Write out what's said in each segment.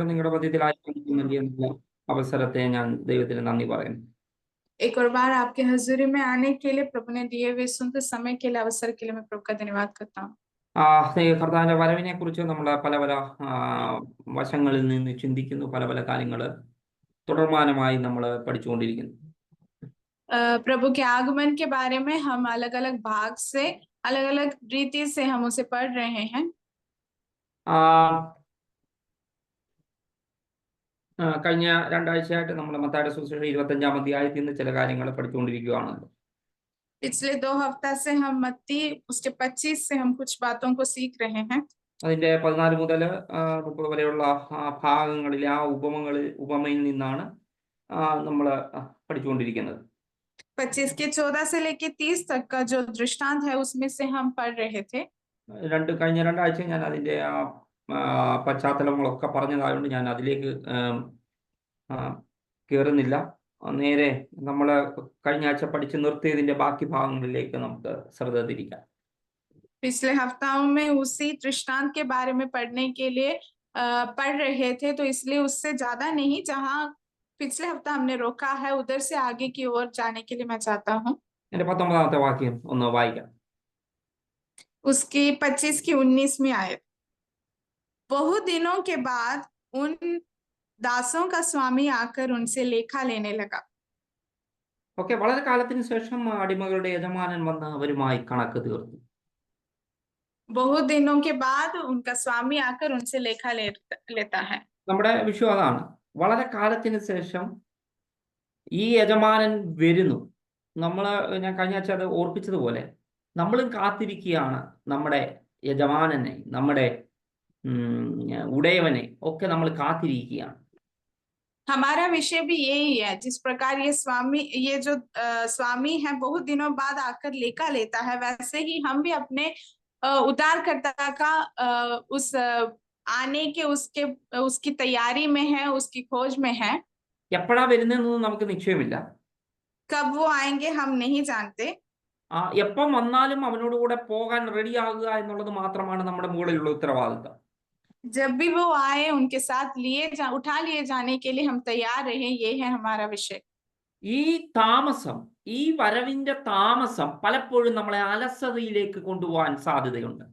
നിങ്ങളുടെ മധ്യത്തിലായിരിക്കും നൽകിയ അവസരത്തെ ഞാൻ ദൈവത്തിന് നന്ദി പറയുന്നു. एक और बार आपके हजूरी में आने के लिए प्रभु ने दिए हुए सुंदर समय के लिए अवसर के लिए मैं प्रभु का धन्यवाद करता हूँ। കർത്താവിന്റെ വരവിനെ കുറിച്ച് നമ്മൾ പല പല വശങ്ങളിൽ നിന്ന് ചിന്തിക്കുന്നു, പല പല കാര്യങ്ങൾ തുടർമാനമായി നമ്മൾ പഠിച്ചുകൊണ്ടിരിക്കുന്നു. प्रभु के आगमन के बारे में हम अलग अलग भाग से अलग अलग रीति से हम उसे पढ़ रहे हैं। കഴിഞ്ഞ രണ്ടാഴ്ചയായിട്ട് നമ്മൾ മത്തായിയുടെ സുവിശേഷം 25-ാം അധ്യായത്തിൽ നിന്ന് ചില കാര്യങ്ങൾ പഠിച്ചുകൊണ്ടിരിക്കുകയാണ്. पिछले 2 हफ्ता से हम मत्ती उसके 25 से हम कुछ बातों को सीख रहे हैं। അതിന്റെ 14 മുതൽ 30 വരെയുള്ള ഭാഗങ്ങളിലെ ഉപമയിൽ നിന്നാണ് നമ്മൾ പഠിച്ചുകൊണ്ടിരിക്കുന്നത്. 25 के 14 से लेके 30 तक का जो दृष्टांत है उसमें से हम पढ़ रहे थे। കഴിഞ്ഞ രണ്ടാഴ്ച ഞാൻ അതിന്റെ പശ്ചാത്തലങ്ങളൊക്കെ പറഞ്ഞതായതുകൊണ്ട് ഞാൻ അതിലേക്ക് കയറുന്നില്ല. നേരെ നമ്മൾ കഴിഞ്ഞ ആഴ്ച പഠിച്ച് നിർത്തിയതിന്റെ ബാക്കി ഭാഗങ്ങളിലേക്ക് നമുക്ക് ശ്രദ്ധ തിരിക്കാം. पिछले हफ्ताओं में उसी दृष्टांत के बारे में पढ़ने के लिए पढ़ रहे थे, तो इसलिए उससे ज्यादा नहीं, जहां पिछले हफ्ता हमने रोका है उधर से आगे की ओर जाने के लिए मैं चाहता हूँ। എന്റെ 19-ാമത്തെ വാക്യം ഒന്ന് വായിക്കാം. उसकी 25 की 19वीं आयत। बहुत दिनों के बाद उन दासों का स्वामी आकर उनसे लेखा लेने लगा। ഓക്കെ, വളരെ കാലത്തിന് ശേഷം അടിമകളുടെ യജമാനൻ വന്ന് അവരുമായി കണക്ക് തീർത്തു. बहुत दिनों के बाद उनका स्वामी आकर उनसे लेखा लेता है। നമ്മുടെ വിഷയം അതാണ്. വളരെ കാലത്തിന് ശേഷം ഈ യജമാനൻ വരുന്നു. ഞാൻ കഴിഞ്ഞ ആഴ്ച അത് ഓർപ്പിച്ചതുപോലെ നമ്മളും കാത്തിരിക്കുകയാണ് നമ്മുടെ യജമാനനെ, നമ്മുടെ ഉടയവനെ ഒക്കെ നമ്മൾ കാത്തിരിക്കുകയാണ്. हमारा विषय भी यही है, जिस प्रकार ये जो स्वामी है बहुत दिनों बाद आकर लेखा लेता है, वैसे ही हम भी अपने उद्धारकर्ता का उस आने के उसकी तैयारी में है, उसकी खोज में है। എപ്പോഴാ വരുന്നതെന്നൊന്നും നമുക്ക് നിശ്ചയമില്ല. कब वो आएंगे हम नहीं जानते. എപ്പം വന്നാലും അവനോട് കൂടെ പോകാൻ റെഡിയാകുക എന്നുള്ളത് മാത്രമാണ് നമ്മുടെ മുകളിലുള്ള ഉത്തരവാദിത്തം. जब भी वो आए उनके साथ उठा लिए जाने के लिए हम तैयार रहे, ये है हमारा विषय. ഈ താമസം, ഈ വരവിന്റെ താമസം പലപ്പോഴും നമ്മളെ അലസതയിലേക്ക് കൊണ്ടുപോകാൻ സാധ്യതയുണ്ട്.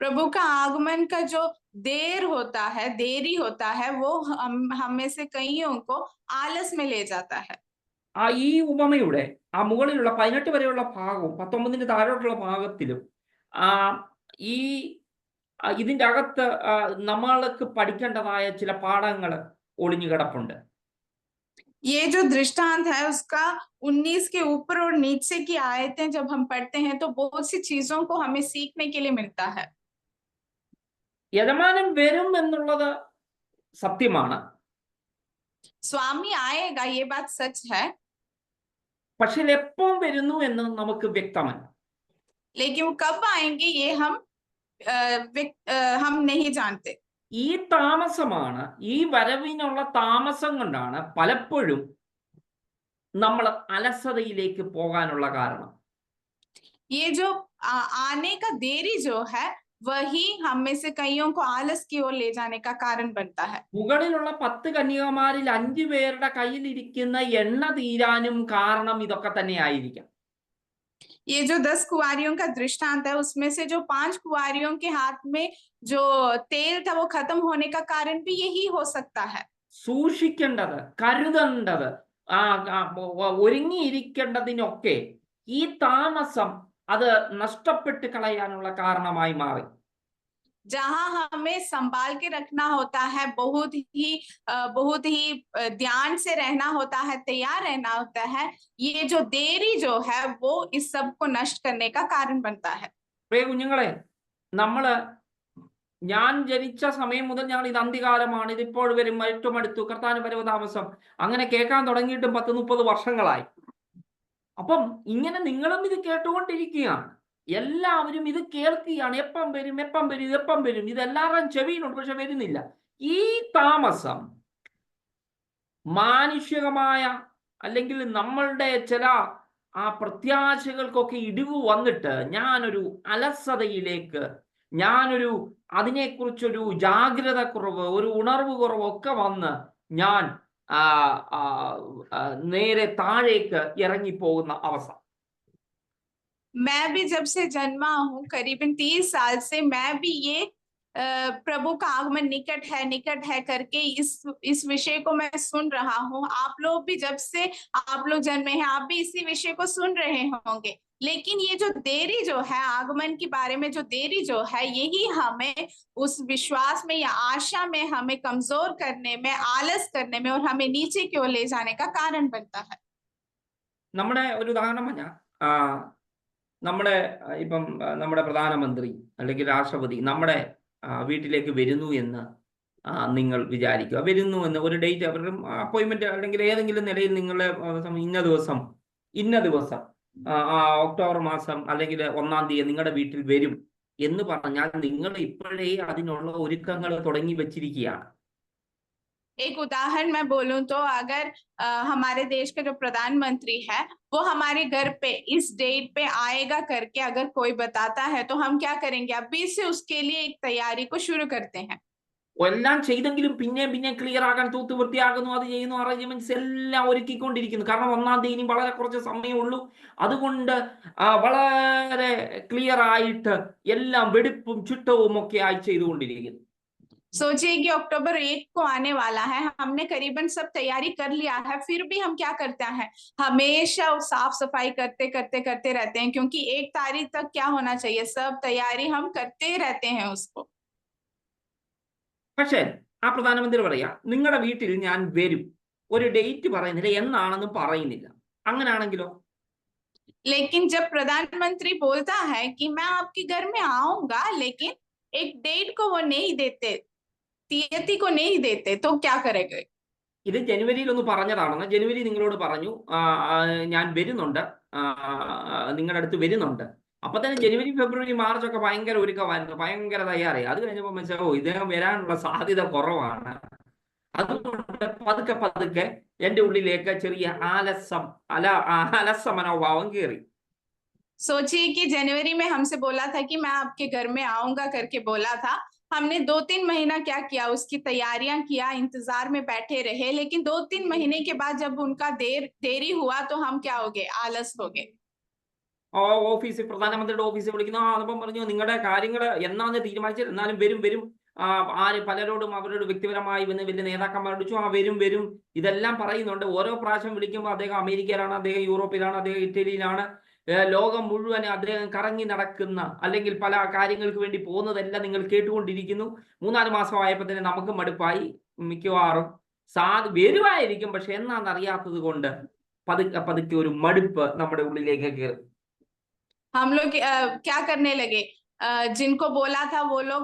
प्रभु का आगमन का जो देरी होता है वो हम में से कईयों को आलस में ले जाता है. ഈ ഉപമയുടെ മുകളിലുള്ള 18 വരെയുള്ള ഭാഗവും 19-ന് താഴോട്ടുള്ള ഭാഗത്തിലും ഈ ഇതിന്റെ അകത്ത് നമ്മൾക്ക് പഠിക്കേണ്ടതായ ചില പാഠങ്ങൾ ഒളിഞ്ഞു കിടപ്പുണ്ട്. ये जो दृष्टांत है उसका 19 के ऊपर और नीचे की आयतें जब हम पढ़ते हैं तो बहुत सी चीजों को हमें सीखने के लिए मिलता है. യജമാനൻ വരും എന്നുള്ളത് സത്യമാണ്. स्वामी आएगा, ये बात सच है. പക്ഷെ എപ്പോൾ വരുന്നു എന്ന് നമുക്ക് വ്യക്തമല്ല. लेकिन वो कब आएंगे ये हम नहीं जानते. ഈ താമസമാണ്, ഈ വരവിനുള്ള താമസം കൊണ്ടാണ് പലപ്പോഴും നമ്മൾ അലസതയിലേക്ക് പോകാനുള്ള കാരണം. ये जो आने का देरी जो है वही हम में से कईयों को आलस की ओर ले जाने का कारण बनता है. മുകളിലുള്ള 10 കന്യകമാരിൽ 5 പേരുടെ കയ്യിലിരിക്കുന്ന എണ്ണ തീരാനും കാരണം ഇതൊക്കെ തന്നെ ആയിരിക്കാം. ये जो 10 कुंवारियों का दृष्टांत है उसमें से जो 5 कुंवारियों के हाथ में जो तेल था वो खत्म होने का कारण भी यही हो सकता है. സൂക്ഷിക്കേണ്ടത്, കരുതേണ്ടത്, ഒരുങ്ങിയിരിക്കേണ്ടതിനൊക്കെ ഈ താമസം അത് നഷ്ടപ്പെട്ട് കളയാനുള്ള കാരണമായി മാറി. जहां हमें संभाल के रखना होता है, बहुत ही ध्यान से रहना होता है, तैयार रहना होता है, ये जो देरी जो है वो इस सब को नष्ट करने का कारण बनता है. പ്രിയ കുഞ്ഞുങ്ങളെ, ഞാൻ ജനിച്ച സമയം മുതൽ ഞങ്ങൾ ഇത് അന്ത്യകാലമാണ്, ഇതിപ്പോൾ വരും, ഏറ്റവും അടുത്തു, കർത്താവിന്റെ വരവ് താമസം, അങ്ങനെ കേൾക്കാൻ തുടങ്ങിയിട്ടും 10-30 വർഷങ്ങളായി. അപ്പം ഇങ്ങനെ നിങ്ങളും ഇത് കേട്ടുകൊണ്ടിരിക്കുകയാണ്, എല്ലാവരും ഇത് കേൾക്കുകയാണ്. എപ്പം വരും, എപ്പം വരും, എപ്പം വരും, ഇതെല്ലാവരും ചെവിയിലുണ്ട്, പക്ഷെ വരുന്നില്ല. ഈ താമസം മാനുഷികമായ അല്ലെങ്കിൽ നമ്മളുടെ ചില പ്രത്യാശകൾക്കൊക്കെ ഇടിവ് വന്നിട്ട് ഞാനൊരു അലസതയിലേക്ക് ഞാനൊരു അതിനെക്കുറിച്ചൊരു ജാഗ്രത കുറവ്, ഒരു ഉണർവ് കുറവൊക്കെ വന്ന് ഞാൻ നേരെ താഴേക്ക് ഇറങ്ങിപ്പോകുന്ന അവസ്ഥ. मैं भी जब से जन्मा हूँ करीबन 30 साल से मैं भी ये प्रभु का आगमन निकट है करके इस विषय को मैं सुन रहा हूँ। आप लोग भी जब से आप लोग जन्मे हैं आप भी इसी विषय को सुन रहे होंगे। लेकिन ये जो देरी जो है आगमन के बारे में जो देरी जो है यही हमें उस विश्वास में या आशा में हमें कमजोर करने में, आलस करने में और हमें नीचे की ओर ले जाने का कारण बनता है। നമ്മുടെ ഒരു ഉദാഹരണം പറഞ്ഞാൽ നമ്മുടെ ഇപ്പം നമ്മുടെ പ്രധാനമന്ത്രി അല്ലെങ്കിൽ രാഷ്ട്രപതി നമ്മുടെ വീട്ടിലേക്ക് വരുന്നു എന്ന് നിങ്ങൾ വിചാരിക്കുക. വരുന്നു എന്ന് ഒരു ഡേറ്റ്, അവരുടെ അപ്പോയിൻമെന്റ് അല്ലെങ്കിൽ ഏതെങ്കിലും നിലയിൽ നിങ്ങളുടെ ഇന്ന ദിവസം ഒക്ടോബർ മാസം അല്ലെങ്കിൽ 1-ാം തീയതി നിങ്ങളുടെ വീട്ടിൽ വരും എന്ന് പറഞ്ഞാൽ നിങ്ങൾ ഇപ്പോഴേ അതിനുള്ള ഒരുക്കങ്ങൾ തുടങ്ങി വെച്ചിരിക്കുകയാണ്. एक उदाहरण मैं बोलूं तो अगर हमारे देश का जो प्रधानमंत्री है वो हमारे घर पे इस डेट पे आएगा करके अगर कोई बताता है तो हम क्या करेंगे, अभी से उसके लिए एक तैयारी को शुरू करते हैं। എല്ലാം ചെയ്തെങ്കിലും പിന്നെ ക്ലിയർ ആക്കാൻ തൂത്ത് വൃത്തിയാക്കുന്നു, അത് ചെയ്യുന്നു, അറേഞ്ച്മെന്റ്സ് എല്ലാം ഒരുക്കിക്കൊണ്ടിരിക്കുന്നു. കാരണം 1-ാം തീയതി വളരെ കുറച്ച് സമയമുള്ളൂ. അതുകൊണ്ട് വളരെ ക്ലിയർ ആയിട്ട് എല്ലാം വെടിപ്പും ചുട്ടവും ഒക്കെ ആയി ചെയ്തുകൊണ്ടിരിക്കുന്നു. सोचिए कि अक्टूबर 1 को आने वाला है, हमने करीबन सब तैयारी कर लिया है, फिर भी हम क्या करते हैं, हमेशा साफ सफाई करते रहते हैं क्योंकि 1 तारीख तक क्या होना चाहिए, सब तैयारी हम करते रहते हैं उसको। പക്ഷേ ആ പ്രധാനമന്ത്രി പറയാ നിങ്ങളുടെ വീട്ടിൽ ഞാൻ വരും, ഒരു ഡേറ്റ് പറയുന്നില്ല, എന്നാണെന്നും പറയുന്നില്ല. അങ്ങനെയാണെങ്കിലോ? लेकिन जब प्रधानमंत्री बोलता है कि मैं आपके घर में आऊंगा लेकिन एक डेट को वो नहीं देते, തീയതി को नहीं देते, तो क्या करेंगे? ഇത് ജനുവരിയിൽ ഒന്ന് പറഞ്ഞതാണെന്ന്. ജനുവരി നിങ്ങളോട് പറഞ്ഞു ഞാൻ വരുന്നുണ്ട്, നിങ്ങളുടെ അടുത്ത് വരുന്നുണ്ട്. അപ്പൊ തന്നെ ജനുവരി, ഫെബ്രുവരി, മാർച്ച് ഒക്കെ ഭയങ്കര ഒരുക്കമായിരുന്നു, ഭയങ്കര തയ്യാറായി. അത് കഴിഞ്ഞപ്പോൾ മനസ്സിലാവും ഇദ്ദേഹം വരാനുള്ള സാധ്യത കുറവാണ്. അതുകൊണ്ട് പതുക്കെ എന്റെ ഉള്ളിലേക്ക് ചെറിയ അലസ മനോഭാവം കയറി. सोचिए कि जनवरी में हमसे बोला था कि मैं आपके घर में आऊंगा करके बोला था, हमने 2-3 महीना क्या किया, उसकी तैयारियां किया, इंतजार में बैठे रहे, लेकिन 2-3 महीने के बाद जब उनका देरी हुआ तो हम क्या हो गए, आलस हो गए। ഓഫീസിൽ പ്രധാനമന്ത്രിയുടെ ഓഫീസിൽ വിളിക്കുന്നു. അപ്പം പറഞ്ഞു നിങ്ങളുടെ കാര്യങ്ങൾ എന്നാന്ന് തീരുമാനിച്ചത്, എന്നാലും വരും. പലരോടും അവരോട് വ്യക്തിപരമായി വലിയ നേതാക്കന്മാരോട് വരും ഇതെല്ലാം പറയുന്നുണ്ട്. ഓരോ പ്രാവശ്യം വിളിക്കുമ്പോൾ അദ്ദേഹം അമേരിക്കയിലാണ്, അദ്ദേഹം യൂറോപ്പിലാണ്, അദ്ദേഹം ഇറ്റലിയിലാണ്, ലോകം മുഴുവൻ അദ്ദേഹം കറങ്ങി നടക്കുന്ന അല്ലെങ്കിൽ പല കാര്യങ്ങൾക്ക് വേണ്ടി പോകുന്നതെല്ലാം നിങ്ങൾ കേട്ടുകൊണ്ടിരിക്കുന്നു. 3-4 മാസമായപ്പോൾ തന്നെ നമുക്ക് മടുപ്പായി. മിക്കവാറും വരുവായിരിക്കും, പക്ഷെ എന്നാന്നറിയാത്തത് കൊണ്ട് പതുക്കെ ഒരു മടുപ്പ് നമ്മുടെ ഉള്ളിലേക്ക് കയറി. हम लोग क्या करने लगे, जिनको बोला था वो लोग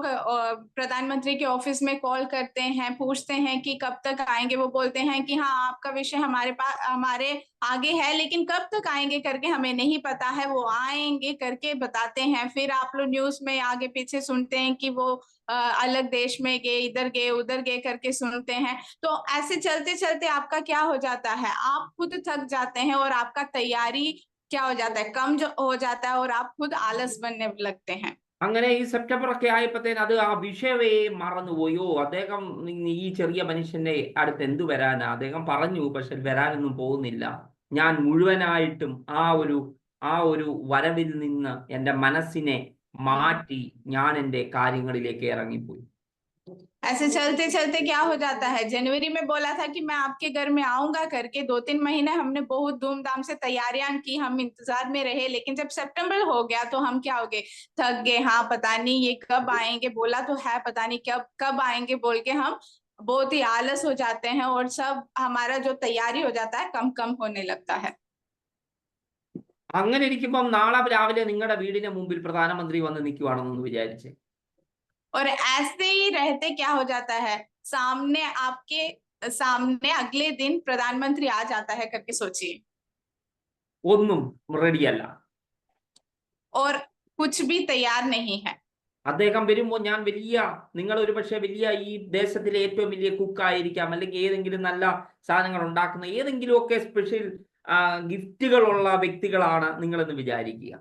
प्रधानमंत्री के ऑफिस में कॉल करते हैं, पूछते हैं कि कब तक आएंगे, वो बोलते हैं कि हाँ आपका विषय हमारे आगे है लेकिन कब तक आएंगे करके हमें नहीं पता है, वो आएंगे करके बताते हैं। फिर आप लोग न्यूज में आगे पीछे सुनते हैं कि वो अलग देश में गए, इधर गए उधर गए करके सुनते हैं। तो ऐसे चलते चलते आपका क्या हो जाता है, आप खुद थक जाते हैं और आपका तैयारी क्या हो जाता है, कम जो हो जाता है और आप खुद आलस बनने लगते हैं। അങ്ങനെ ഈ സെപ്റ്റംബർ ഒക്കെ ആയപ്പോഴത്തേന് അത് ആ വിഷയമേ മറന്നുപോയോ. അദ്ദേഹം ഈ ചെറിയ മനുഷ്യന്റെ അടുത്ത് എന്തു വരാനാ, അദ്ദേഹം പറഞ്ഞു പക്ഷെ വരാനൊന്നും പോകുന്നില്ല. ഞാൻ മുഴുവനായിട്ടും ആ ഒരു വരവിൽ നിന്ന് എൻ്റെ മനസ്സിനെ മാറ്റി ഞാൻ എൻ്റെ കാര്യങ്ങളിലേക്ക് ഇറങ്ങിപ്പോയി. ऐसे चलते चलते क्या हो जाता है, जनवरी में बोला था कि मैं आपके घर में आऊंगा करके 2-3 महीने हमने बहुत धूमधाम से तैयारियां की, हम इंतजार में रहे, लेकिन जब सितंबर हो गया तो हम क्या हो गए, थक गए। हाँ पता नहीं ये कब आएंगे, बोला तो है पता नहीं कब आएंगे बोल के हम बहुत ही आलस हो जाते हैं और सब हमारा जो तैयारी हो जाता है कम होने लगता है। അങ്ങനെ ഇരിക്കുമ്പോൾ നാളെ രാവിലെ നിങ്ങളുടെ വീടിന് മുമ്പിൽ പ്രധാനമന്ത്രി വന്ന് നിൽക്കുവാണെന്ന് വിചാരിച്ചേ. और ऐसे ही रहते क्या हो जाता है, आपके सामने अगले दिन प्रधानमंत्री आ जाता है करके सोचिए, ഒന്നും റെഡിയല്ല, और कुछ भी तैयार नहीं है। അദ്ദേഹം വരുമ്പോൾ ഞാൻ നിങ്ങൾ ഒരു പക്ഷേ വലിയ ഈ ദേശത്തിലെ ഏറ്റവും വലിയ കുക്കായിരിക്കാം, അല്ലെങ്കിൽ ഏതെങ്കിലും നല്ല സാധനങ്ങൾ ഉണ്ടാക്കുന്ന ഏതെങ്കിലുമൊക്കെ സ്പെഷ്യൽ ഗിഫ്റ്റുകളുള്ള വ്യക്തികളാണ് നിങ്ങളെന്ന് വിചാരിക്കുക.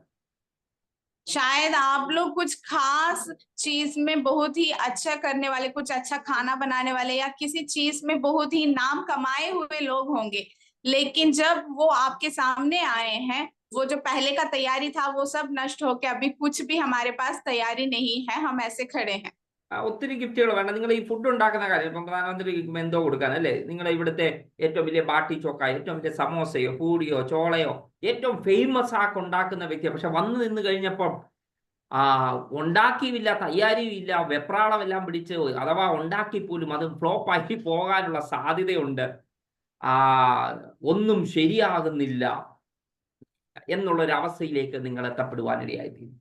शायद आप लोग कुछ खास चीज में बहुत ही अच्छा करने वाले, कुछ अच्छा खाना बनाने वाले या किसी चीज में बहुत ही नाम कमाए हुए लोग होंगे, लेकिन जब वो आपके सामने आए हैं, वो जो पहले का तैयारी था वो सब नष्ट होके अभी कुछ भी हमारे पास तैयारी नहीं है, हम ऐसे खड़े हैं। ഒത്തിരി ഗിഫ്റ്റുകൾ വേണ്ട. നിങ്ങൾ ഈ ഫുഡ് ഉണ്ടാക്കുന്ന കാര്യം ഇപ്പം പ്രധാനമന്ത്രി എന്തോ കൊടുക്കാൻ അല്ലേ, നിങ്ങൾ ഇവിടുത്തെ ഏറ്റവും വലിയ ബാട്ടി ചോക്ക, ഏറ്റവും വലിയ സമോസയോ പൂടിയോ ചോളയോ ഏറ്റവും ഫേമസ് ആക്കി ഉണ്ടാക്കുന്ന വ്യക്തിയാണ്. പക്ഷെ വന്നു നിന്ന് കഴിഞ്ഞപ്പം ഉണ്ടാക്കിയുമില്ല, തയ്യാറിയുമില്ല, വെപ്രാളമെല്ലാം പിടിച്ച് അഥവാ ഉണ്ടാക്കി പോലും അത് ഫ്ലോപ്പ് ആക്കി പോകാനുള്ള സാധ്യതയുണ്ട്, ഒന്നും ശരിയാകുന്നില്ല എന്നുള്ളൊരവസ്ഥയിലേക്ക് നിങ്ങൾ എത്തപ്പെടുവാനിടയായിത്തീരും.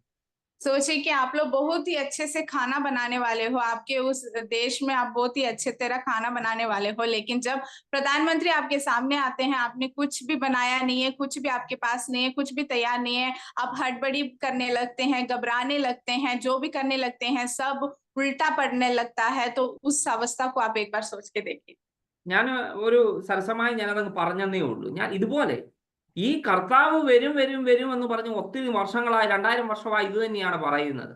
सोचिए कि आप लोग बहुत ही अच्छे से खाना बनाने वाले हो, आपके उस देश में आप बहुत ही अच्छे तरह खाना बनाने वाले हो, लेकिन जब प्रधानमंत्री आपके सामने आते हैं, आपने कुछ भी बनाया नहीं है, कुछ भी आपके पास नहीं है, कुछ भी तैयार नहीं है, आप हड़बड़ी करने लगते हैं, घबराने लगते हैं, जो भी करने लगते हैं सब उल्टा पड़ने लगता है। तो उस अवस्था को आप एक बार सोच के देखिए। ഞാൻ ഒരു സരസമായി ഞാനതങ്ങ് പറഞ്ഞതേ ഉള്ളൂ. ഞാൻ ഇതുപോലെ ഈ കർത്താവ് വരും വരും വരും എന്ന് പറഞ്ഞ് ഒത്തിരി വർഷങ്ങളായി, 2000 വർഷമായി ഇത് തന്നെയാണ് പറയുന്നത്.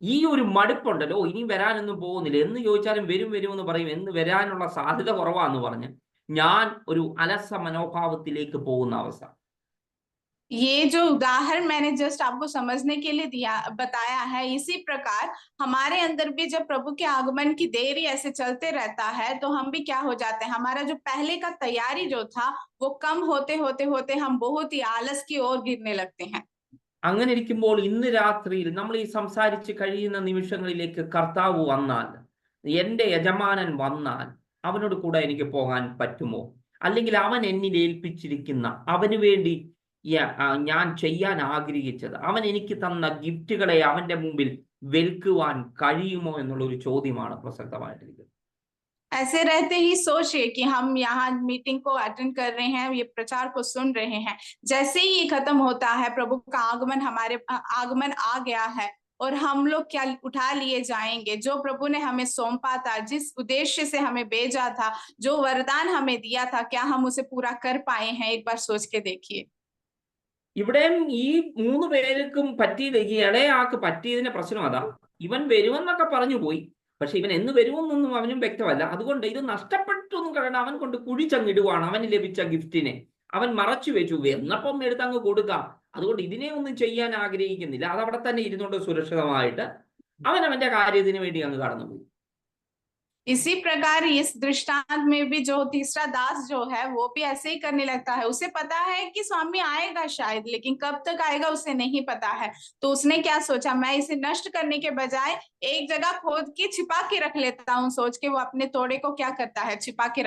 ഈ ഒരു മടുപ്പുണ്ടല്ലോ, ഇനി വരാനൊന്നും പോകുന്നില്ല, എന്ന് ചോദിച്ചാലും വരും വരും എന്ന് പറയും, എന്ന് വരാനുള്ള സാധ്യത കുറവാന്ന് പറഞ്ഞ് ഞാൻ ഒരു അലസ മനോഭാവത്തിലേക്ക് പോകുന്ന അവസ്ഥ. ये जो उदाहरण मैंने जस्ट आपको समझने के लिए दिया बताया है, इसी प्रकार हमारे अंदर भी जब प्रभु के आगमन की देरी ऐसे चलते रहता है तो हम भी क्या हो जाते हैं, हमारा जो पहले का तैयारी जो था वो कम होते होते होते हम बहुत ही आलस की ओर गिरने लगते हैं। അങ്ങനെ ഇരിക്കുമ്പോൾ ഇന്ന് രാത്രിയിൽ നമ്മൾ ഈ സംസാരിച്ച് കഴിയുന്ന നിമിഷങ്ങളിലേക്ക് കർത്താവ് വന്നാൽ, എൻ്റെ യജമാനൻ വന്നാൽ അവനോട് കൂടെ എനിക്ക് പോകാൻ പറ്റുമോ? അല്ലെങ്കിൽ അവൻ എന്നിൽ ഏൽപ്പിച്ചിരിക്കുന്ന, അവന് വേണ്ടി ഞാൻ ചെയ്യാൻ ആഗ്രഹിച്ചത്, അവൻ എനിക്ക് തന്ന ഗിഫ്റ്റുകളെ അവന്റെ മുമ്പിൽ വിൽക്കുവാൻ കഴിയുമോ എന്നുള്ള ഒരു ചോദ്യമാണ് പ്രസക്തമായിട്ടിരിക്കുന്നത്. ऐसे रहते ही सोचिए कि हम यहाँ मीटिंग को अटेंड कर रहे हैं, ये प्रचार को सुन रहे हैं, जैसे ही ये खत्म होता है, प्रभु का आगमन हमारे आगमन आ गया है और हम लोग क्या उठा लिए जाएंगे, जो प्रभु ने हमें सौंपा था, जिस उद्देश्य से हमें भेजा था, जो वरदान हमें दिया था, क्या हम उसे पूरा कर पाए हैं? एक बार सोच के देखिए। ഇവിടെയും ഈ 3 പേർക്കും പറ്റിയത്, ഈ ഇളയാൾക്ക് പറ്റിയതിന്റെ പ്രശ്നം അതാ, ഇവൻ വരുമെന്നൊക്കെ പറഞ്ഞു പോയി, പക്ഷെ ഇവൻ എന്ന് വരുമെന്നൊന്നും അവനും വ്യക്തമല്ല. അതുകൊണ്ട് ഇത് നഷ്ടപ്പെട്ടൊന്നും കാരണം അവൻ കൊണ്ട് കുഴിച്ചങ്ങിടുവാണ്. അവന് ലഭിച്ച ഗിഫ്റ്റിനെ അവൻ മറച്ചു വെച്ചു, എന്നപ്പം എടുത്തങ്ങ് കൊടുക്കാം. അതുകൊണ്ട് ഇതിനെ ഒന്നും ചെയ്യാൻ ആഗ്രഹിക്കുന്നില്ല, അതവിടെ തന്നെ ഇരുന്നുകൊണ്ട് സുരക്ഷിതമായിട്ട് അവൻ അവന്റെ കാര്യത്തിന് വേണ്ടി അങ്ങ് കടന്നുപോയി. इसी प्रकार इस दृष्टांत में भी जो तीसरा दास जो है वो भी ऐसे ही करने लगता है। उसे पता है कि स्वामी आएगा शायद, लेकिन कब तक आएगा उसे नहीं पता है। तो उसने क्या सोचा, मैं इसे नष्ट करने के बजाय एक जगह खोद के छिपा के रख लेता हूँ, सोच के वो अपने तोड़े को क्या करता है, छिपा के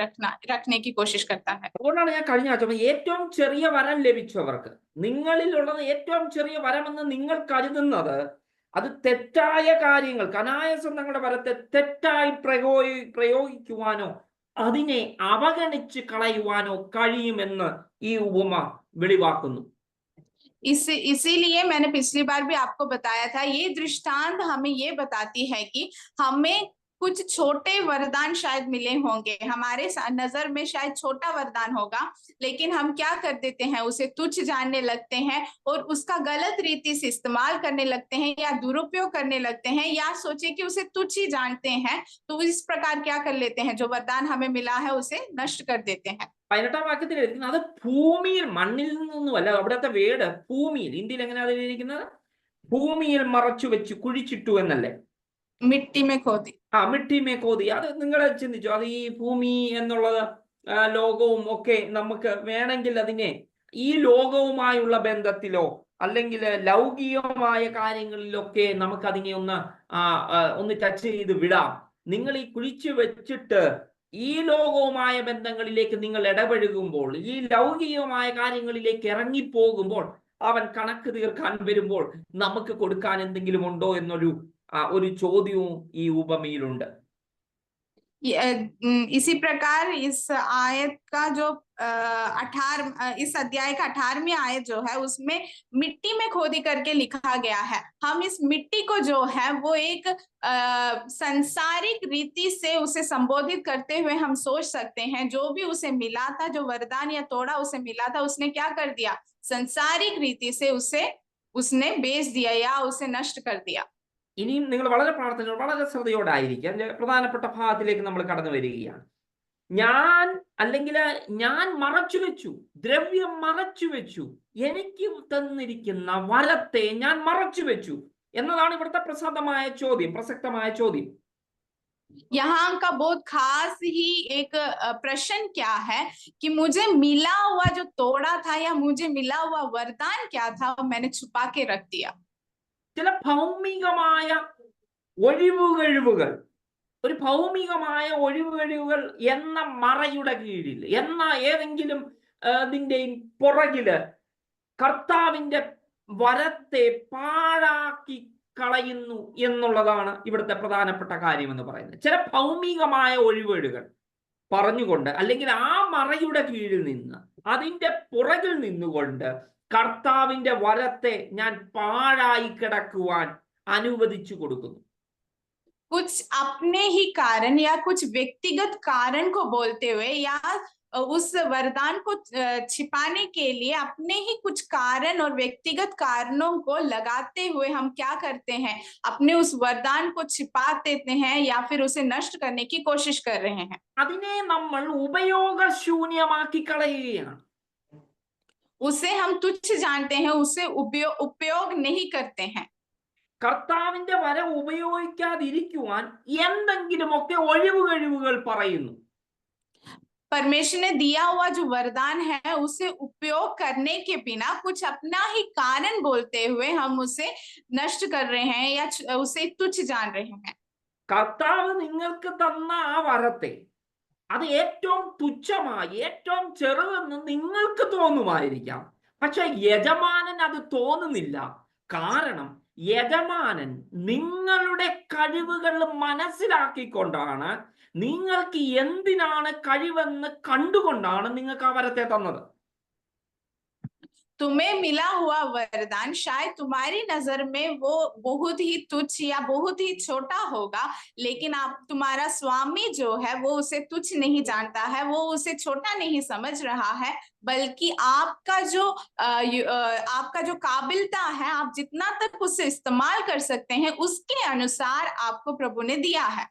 रखने की कोशिश करता है। അതുകൊണ്ടാണ് ഞാൻ കഴിഞ്ഞ ആഴ്ച ഏറ്റവും ചെറിയ വരം ലഭിച്ചവർക്ക്, നിങ്ങളിലുള്ളത് ഏറ്റവും ചെറിയ വരമെന്ന് നിങ്ങൾ കരുതുന്നത്, അത് തെറ്റായ കാര്യങ്ങൾക്ക്, അനായാസം തങ്ങളുടെ വരത്തെ തെറ്റായി പ്രയോഗിക്കുവാനോ അതിനെ അവഗണിച്ച് കളയുവാനോ കഴിയുമെന്ന് ഈ ഉപമ വെളിവാക്കുന്നു. इसीलिए मैंने पिछली बार भी आपको बताया था, ये दृष्टांत हमें ये बताती है कि हमें कुछ छोटे वरदान शायद मिले होंगे, हमारे नजर में शायद छोटा वरदान होगा, लेकिन हम क्या कर देते हैं, उसे तुच्छ जानने लगते हैं और उसका गलत रीति से इस्तेमाल करने लगते हैं या दुरुपयोग करने लगते हैं, या सोचे कि उसे तुच्छ ही जानते हैं, तो इस प्रकार क्या कर लेते हैं, जो वरदान हमें मिला है उसे नष्ट कर देते हैं। 18-ാം വാക്യത്തിൽ എഴുതിയിരിക്കുന്നത് അത് ഭൂമിയിൽ, മണ്ണിൽ നിന്നൊന്നുമല്ല. അവിടുത്തെ വേട് ഭൂമിയിൽ, ഇന്ത്യയിൽ എങ്ങനെയാണ് എഴുതിയിരിക്കുന്നത്? ഭൂമിയിൽ മറച്ചു വെച്ച് കുഴിച്ചിട്ടു എന്നല്ലേ? മിട്ടി മേ ഖോദി. മിട്ടി മേ ഖോദി. അത് നിങ്ങൾ ചിന്തിച്ചു, അത് ഈ ഭൂമി എന്നുള്ളത് ലോകവും ഒക്കെ നമുക്ക് വേണമെങ്കിൽ അതിനെ ഈ ലോകവുമായുള്ള ബന്ധത്തിലോ അല്ലെങ്കിൽ ലൗകികമായ കാര്യങ്ങളിലൊക്കെ നമുക്ക് അതിനെ ഒന്ന് ടച്ച് ചെയ്ത് വിടാം. നിങ്ങൾ ഈ കുഴിച്ചു വെച്ചിട്ട് ഈ ലോകവുമായ ബന്ധങ്ങളിലേക്ക് നിങ്ങൾ ഇടപഴകുമ്പോൾ, ഈ ലൗകികമായ കാര്യങ്ങളിലേക്ക് ഇറങ്ങിപ്പോകുമ്പോൾ, അവൻ കണക്ക് തീർക്കാൻ വരുമ്പോൾ നമുക്ക് കൊടുക്കാൻ എന്തെങ്കിലും ഉണ്ടോ എന്നൊരു ചോദ്യവും ഈ ഉപമയിലുണ്ട്. इसी प्रकार इस आयत का जो इस अध्याय का 18वीं आयत जो है उसमें मिट्टी में खोदी करके लिखा गया है। हम इस मिट्टी को जो है वो एक संसारिक रीति से उसे संबोधित करते हुए हम सोच सकते हैं, जो भी उसे मिला था, जो वरदान या तोड़ा उसे मिला था, उसने क्या कर दिया, संसारिक रीति से उसे उसने बेच दिया या उसे नष्ट कर दिया। ഇനിയും നിങ്ങൾ വളരെ പ്രാർത്ഥന വളരെ ശ്രദ്ധയോടായിരിക്കും. അതിന്റെ പ്രധാനപ്പെട്ട ഭാഗത്തിലേക്ക് നമ്മൾ കടന്നു വരികയാണ്. ഞാൻ അല്ലെങ്കിൽ ഞാൻ മറച്ചു വെച്ചു, ദ്രവ്യം മറച്ചു വെച്ചു, എനിക്ക് തന്നിരിക്കുന്ന വരത്തെ ഞാൻ മറച്ചു വെച്ചു എന്നതാണ് ഇവിടുത്തെ പ്രസക്തമായ ചോദ്യം. यहाँ का बहुत खास ही एक प्रश्न क्या है कि मुझे मिला हुआ जो तोड़ा था या मुझे मिला हुआ वरदान क्या था, वो मैंने छुपा के रख दिया। ചില ഭൗമികമായ ഒഴിവുകഴിവുകൾ, ഒരു ഭൗമികമായ ഒഴിവുകഴിവുകൾ എന്ന മറയുടെ കീഴിൽ, എന്ന ഏതെങ്കിലും ഇതിന്റെയും പുറകില് കർത്താവിന്റെ വരത്തെ പാഴാക്കി കളയുന്നു എന്നുള്ളതാണ് ഇവിടുത്തെ പ്രധാനപ്പെട്ട കാര്യം എന്ന് പറയുന്നത്. ചില ഭൗമികമായ ഒഴിവുകേടുകൾ പറഞ്ഞുകൊണ്ട്, അല്ലെങ്കിൽ ആ മറയുടെ കീഴിൽ നിന്ന്, അതിന്റെ പുറകിൽ നിന്നുകൊണ്ട് കർത്താവിന്റെ വരത്തെ ഞാൻ പാഴായി കിടക്കുവാൻ അനുവദിച്ചു കൊടുക്കുന്നു. कुछ अपने ही कारण या कुछ व्यक्तिगत कारण को बोलते हुए या उस वरदान को छिपाने के लिए अपने ही कुछ कारण और व्यक्तिगत कारणों को लगाते हुए हम क्या करते हैं, अपने उस वरदान को छिपा देते हैं या फिर उसे नष्ट करने की कोशिश कर रहे हैं। അതിനെ നമ്മൾ ഉപയോഗശൂന്യമാക്കി കളയുകയാണ്. उसे हम तुच्छ जानते हैं, उसे उपयोग नहीं करते हैं। കർത്താവിന്റെ വര ഉപയോഗിക്കാതിരിക്കുവാൻ എന്തെങ്കിലുമൊക്കെ ഒഴിവുകഴിവുകൾ പറയുന്നു. परमेश्वर ने दिया हुआ जो वरदान है उसे उपयोग करने के बिना कुछ अपना ही कारण बोलते हुए हम उसे नष्ट कर रहे हैं या उसे तुच्छ जान रहे हैं। കർത്താവ് നിങ്ങൾക്ക് തന്ന ആ വരത്തെ അത് ഏറ്റവും തുച്ഛമായി, ഏറ്റവും ചെറുതെന്ന് നിങ്ങൾക്ക് തോന്നുമായിരിക്കാം. പക്ഷെ യജമാനൻ അത് തോന്നുന്നില്ല. കാരണം യജമാനൻ നിങ്ങളുടെ കഴിവുകൾ മനസ്സിലാക്കിക്കൊണ്ടാണ്, നിങ്ങൾക്ക് എന്തിനാണ് കഴിവെന്ന് കണ്ടുകൊണ്ടാണ് നിങ്ങൾക്ക് ആ വരത്തെ തന്നത്. तुम्हें मिला हुआ वरदान शायद तुम्हारी नजर में वो बहुत ही तुच्छ या बहुत ही छोटा होगा, लेकिन आप तुम्हारा स्वामी जो है वो उसे तुच्छ नहीं जानता है, वो उसे छोटा नहीं समझ रहा है, बल्कि आपका जो काबिलता है, आप जितना तक उसे इस्तेमाल कर सकते हैं उसके अनुसार आपको प्रभु ने दिया है।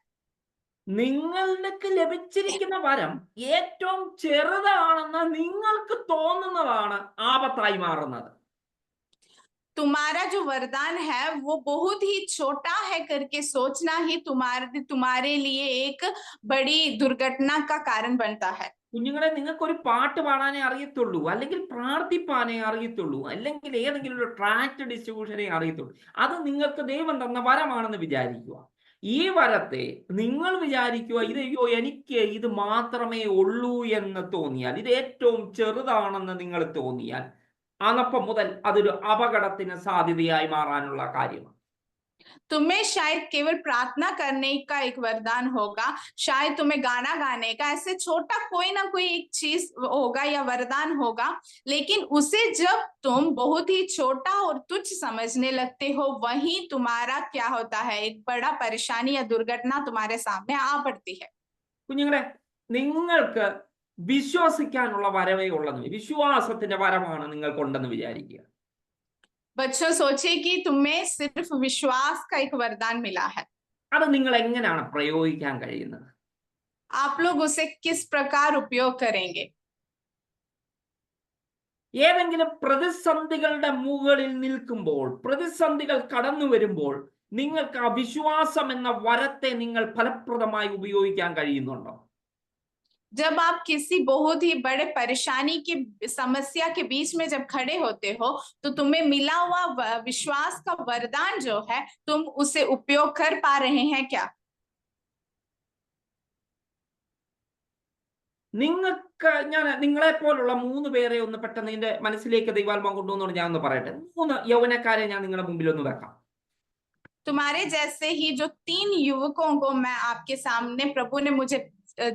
നിങ്ങൾക്ക് ലഭിച്ചിരിക്കുന്ന വരം ഏറ്റവും ചെറുതാണെന്ന് നിങ്ങൾക്ക് തോന്നുന്നതാണ് ആപത്തായി മാറുന്നത്. तुम्हारा जो वरदान है वो बहुत ही छोटा है करके सोचना ही तुम्हारे लिए एक बड़ी दुर्घटना का कारण बनता है। കുഞ്ഞുങ്ങളെ, നിങ്ങൾക്ക് ഒരു പാട്ട് പാടാനേ അറിയത്തുള്ളൂ, അല്ലെങ്കിൽ പ്രാർത്ഥിപ്പാനേ അറിയത്തുള്ളൂ, അല്ലെങ്കിൽ ഏതെങ്കിലും ഒരു ട്രാക്ട് ഡിസ്ട്രിബ്യൂഷനെ അറിയത്തുള്ളൂ. അത് നിങ്ങൾക്ക് ദൈവം തന്ന വരമാണെന്ന് വിചാരിക്കുക. ഈ വരത്തെ നിങ്ങൾ വിചാരിക്കുക, അയ്യോ എനിക്ക് ഇത് മാത്രമേ ഉള്ളൂ എന്ന് തോന്നിയാൽ, ഇത് ഏറ്റവും ചെറുതാണെന്ന് നിങ്ങൾ തോന്നിയാൽ, അന്നപ്പം മുതൽ അതൊരു അപകടത്തിന് സാധ്യതയായി മാറാനുള്ള കാര്യമാണ്. तुम्हें शायद केवल प्रार्थना करने का एक वरदान होगा, शायद तुम्हें गाना गाने का, ऐसे छोटा कोई ना कोई एक चीज होगा या वरदान होगा, लेकिन उसे जब तुम बहुत ही छोटा और तुच्छ समझने लगते हो, वहीं तुम्हारा क्या होता है, एक बड़ा परेशानी या दुर्घटना तुम्हारे सामने आ पड़ती है। കുഞ്ഞുങ്ങളെ, നിങ്ങൾക്ക് വിശ്വസിക്കാനുള്ള വരവേ ഉള്ളെന്ന്, വിശ്വാസത്തിന്റെ വരമാണ് നിങ്ങൾക്കുണ്ടെന്ന് വിചാരിക്കുക. बच्चों, सोचिए कि तुम्हें सिर्फ विश्वास का एक वरदान मिला है। അത് നിങ്ങൾ എങ്ങനെയാണ് പ്രയോഗിക്കാൻ കഴിയുന്നത്? आप लोग उसे किस प्रकार उपयोग करेंगे? ഏതെങ്കിലും പ്രതിസന്ധികളുടെ മുകളിൽ നിൽക്കുമ്പോൾ, പ്രതിസന്ധികൾ കടന്നു വരുമ്പോൾ നിങ്ങൾക്ക് ആ വിശ്വാസം എന്ന വരത്തെ നിങ്ങൾ ഫലപ്രദമായി ഉപയോഗിക്കാൻ കഴിയുന്നുണ്ടോ? जब आप किसी बहुत ही बड़े परेशानी की समस्या के बीच में जब खड़े होते हो, तो तुम्हें मिला हुआ विश्वास का वरदान जो है, तुम उसे उपयोग कर पा रहे हैं क्या? നിങ്ങൾക്ക് നിങ്ങളെ പോലുള്ള 3 പേരെ ഒന്ന് പെട്ടെന്ന് എന്റെ മനസ്സിലേക്ക് ദൈവാത്മാവ് കൊണ്ടുവന്നു ഞാൻ ഒന്ന് പറയട്ടെ. 3 യൗവനക്കാരെ ഞാൻ നിങ്ങളുടെ മുമ്പിൽ ഒന്ന് വെക്കാം. तुम्हारे जैसे ही जो 3 युवकों को मैं आपके सामने, प्रभु ने मुझे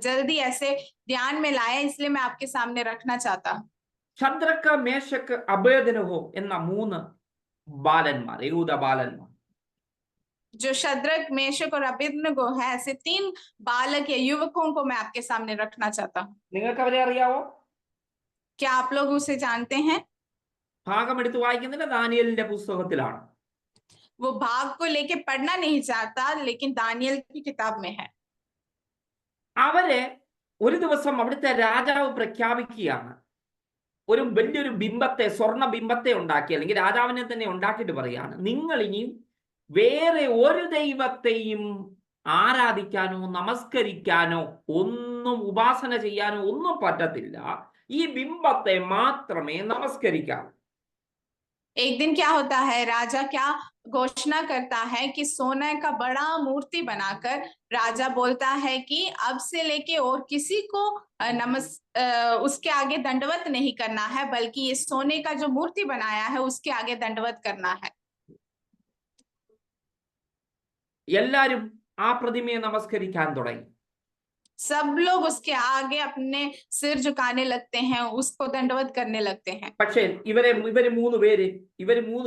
जल्दी ऐसे ध्यान में लाया, इसलिए मैं आपके सामने रखना चाहता हूँ। ശദ്രക്ക്, മേശക്ക്, അബേദ്നെഗോ എന്ന 3 ബാലന്മാർ, യഹൂദ ബാലന്മാർ. जो शद्रक, मेशक और अबेदनगो है, ऐसे 3 बालक या युवकों को मैं आपके सामने रखना चाहता हूँ। നിങ്ങൾക്ക് അവരെ അറിയാവോ? क्या आप लोग उसे जानते हैं? ഭാഗം എടുത്ത് വായിക്കുന്നില്ല, ദാനിയേലിന്റെ പുസ്തകത്തിലാണ്. वो भाग को लेके पढ़ना नहीं चाहता, लेकिन दानियल की किताब में है। അവര് ഒരു ദിവസം അവിടുത്തെ രാജാവ് പ്രഖ്യാപിക്കുകയാണ്, ഒരു വലിയൊരു ബിംബത്തെ, സ്വർണ്ണ ബിംബത്തെ ഉണ്ടാക്കി, അല്ലെങ്കിൽ രാജാവിനെ തന്നെ ഉണ്ടാക്കിയിട്ട് പറയാണ്, നിങ്ങൾ ഇനി വേറെ ഒരു ദൈവത്തെയും ആരാധിക്കാനോ നമസ്കരിക്കാനോ ഒന്നും ഉപാസന ചെയ്യാനോ ഒന്നും പറ്റത്തില്ല, ഈ ബിംബത്തെ മാത്രമേ നമസ്കരിക്കാവൂ. एक दिन क्या होता है, राजा क्या घोषणा करता है कि सोने का बड़ा मूर्ति बनाकर राजा बोलता है कि अब से लेके और किसी को उसके आगे दंडवत नहीं करना है, बल्कि ये सोने का जो मूर्ति बनाया है उसके आगे दंडवत करना है। എല്ലാരും ആ പ്രതിമയെ നമസ്കരിക്കാൻ തുടങ്ങി. सब लोग उसके आगे अपने सिर झुकाने लगते हैं, उसको दंडवत करने लगते हैं। പക്ഷേ ഇവര് മൂന്ന്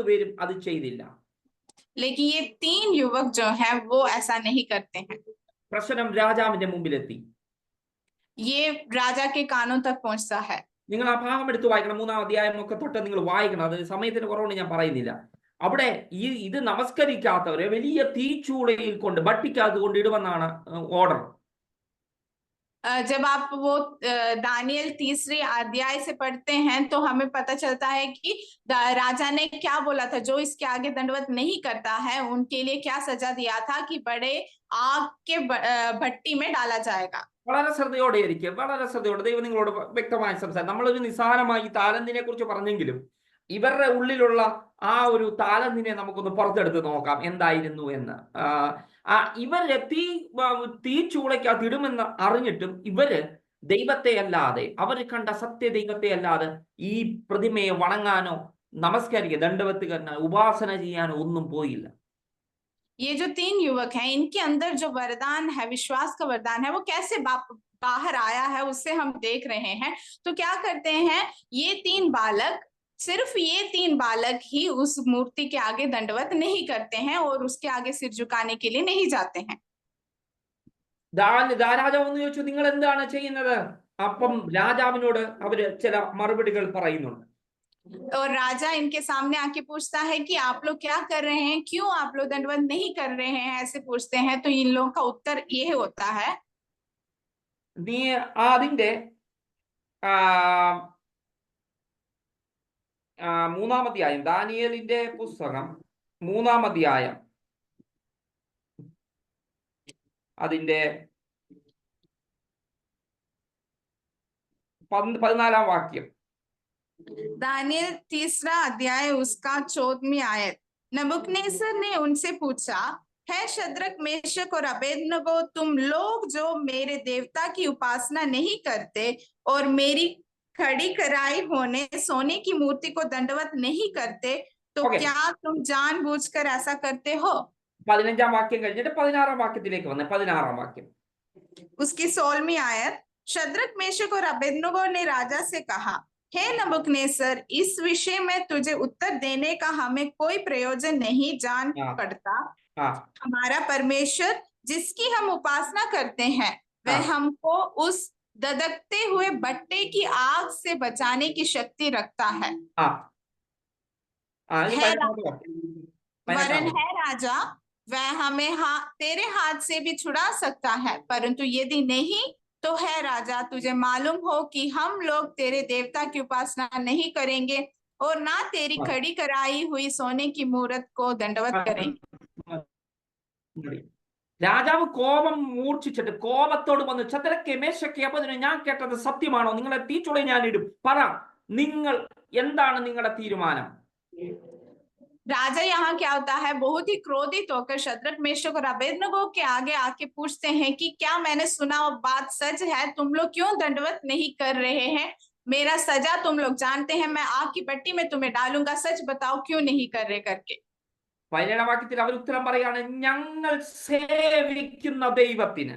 പേരും അത് ചെയ്തില്ല. लेकिन ये 3 युवक जो हैं वो ऐसा नहीं करते हैं। പ്രശ്നം രാജാവിന്റെ മുമ്പിലെത്തി. ये राजा के कानों तक पहुंचता है। നിങ്ങൾ ആ ഭാഗം എടുത്ത് വായിക്കണം, 3-ാം അധ്യായം ഒക്കെ തൊട്ട് നിങ്ങൾ വായിക്കണം. അത് സമയത്തിന് കുറവുകൊണ്ട് ഞാൻ പറയുന്നില്ല. അവിടെ ഇത് നമസ്കരിക്കാത്തവരെ വലിയ തീച്ചൂളയിൽ കൊണ്ട് ഭട്ടിക്കകത്ത് കൊണ്ട് ഇടുമെന്നാണ് ഓർഡർ. जब आप वो दानियल 3रे अध्याय से पढ़ते हैं तो हमें पता चलता है कि राजा ने क्या बोला था, जो इसके आगे दंडवत नहीं करता है उनके लिए क्या सजा दिया था, कि बड़े आग के भट्टी में डाला जाएगा। വളരെ ശ്രദ്ധയോടെ ഇരിക്കുക, വളരെ ശ്രദ്ധയോടെ. ദൈവം നിങ്ങളോട് വ്യക്തമായി സംസാരിക്കും. നമ്മളൊരു നിസ്സാരമായി താലന്തിനെ കുറിച്ച് പറഞ്ഞെങ്കിലും ഇവരുടെ ഉള്ളിലുള്ള ആ ഒരു താലന്തിനെ നമുക്കൊന്ന് പുറത്തെടുത്ത് നോക്കാം എന്തായിരുന്നു എന്ന്. ഇവര് തീച്ചൂളയ്ക്കകത്ത് ഇടുമെന്ന് അറിഞ്ഞിട്ടും ഇവര് ദൈവത്തെ അല്ലാതെ, അവർ കണ്ട സത്യ ദൈവത്തെ അല്ലാതെ ഈ പ്രതിമയെ വണങ്ങാനോ നമസ്കരിക്കുക, ദണ്ഡവത്തുകരനോ ഉപാസന ചെയ്യാനോ ഒന്നും പോയില്ല. ये जो 3 युवक हैं, इनके अंदर जो वरदान है, विश्वास का वरदान है, वो कैसे बाहर आया है उससे हम देख रहे हैं। तो क्या करते हैं ये 3 बालक, सिर्फ ये 3 बालक ही उस मूर्ति के आगे दंडवत नहीं करते हैं और उसके आगे सिर झुकाने के लिए नहीं जाते हैं। രാജാവ് എന്ന് ചോദിച്ചു, നിങ്ങൾ എന്താണ് ചെയ്യുന്നത്? അപ്പം രാജാവിനോട് അവര് ചില മറുപടികൾ പറയുന്നുണ്ട്. और राजा इनके सामने आके पूछता है कि आप लोग क्या कर रहे हैं, क्यों आप लोग दंडवत नहीं कर रहे हैं, ऐसे पूछते हैं। तो इन लोगों का उत्तर ये होता है, നീ അതിന്റെ 3-ാം അധ്യായം, ദാനിയേലിന്റെ പുസ്തകം 3-ാം അധ്യായം അതിന്റെ 14-ാം വാക്യം. दानियल 3रा अध्याय उसका 14वीं आयत। नबूकदनेस्सर ने उनसे पूछा, है शद्रक, मेशक और अबेदनगो, तुम लोग जो मेरे देवता की उपासना नहीं करते और मेरी खड़ी कराई होने सोने की मूर्ति को दंडवत नहीं करते, तो क्या तुम जानबूझकर ऐसा करते हो? 15-ാം വാക്യം കഴിഞ്ഞിട്ട് 16-ാം വാക്യത്തിലേക്ക് വന്നേ. 16-ാം വാക്യം उसकी 16वीं आयत। शद्रक, मेशक और अबेदनगो ने राजा से कहा, हे नबूकदनेस्सर, इस विषय में तुझे उत्तर देने का हमें कोई प्रयोजन नहीं जान पड़ता। हमारा परमेश्वर जिसकी हम उपासना करते हैं वह हमको उस ददकते हुए भट्टे की आग से बचाने की शक्ति रखता है। वरन है राजा, वह हमें तेरे हाथ से भी छुड़ा सकता है, परंतु यदि नहीं तो है राजा, तुझे मालूम हो कि हम लोग तेरे देवता की उपासना नहीं करेंगे और ना तेरी खड़ी कराई हुई सोने की मूर्त को दंडवत करेंगे। രാജാവ് കോപം മൂർച്ഛിച്ചിട്ട് കോപത്തോട് വന്ന്, ശദ്രക്കെ, മേശക്കെ, അബേദ്നഗോ, ഞാൻ കേട്ടത് സത്യമാണോ? നിങ്ങളെ തീച്ചുള ഞാൻ ഇടും. പറ, നിങ്ങൾ എന്താണ് നിങ്ങളുടെ തീരുമാനം? राजा यहाँ क्या होता है, बहुत ही क्रोधित होकर शद्रक, मेशक और अबेदनगो के आगे आके पूछते हैं कि क्या मैंने सुना बात सच है? तुम लोग क्यों दंडवत नहीं कर रहे हैं? मेरा सजा तुम लोग जानते हैं, मैं आग की भट्टी में तुम्हें डालूंगा, सच बताओ क्यों नहीं कर रहे करके। 17-ാം വാക്യത്തിൽ അവർ ഉത്തരം പറയാണ്, ഞങ്ങൾ സേവിക്കുന്ന ദൈവത്തിന്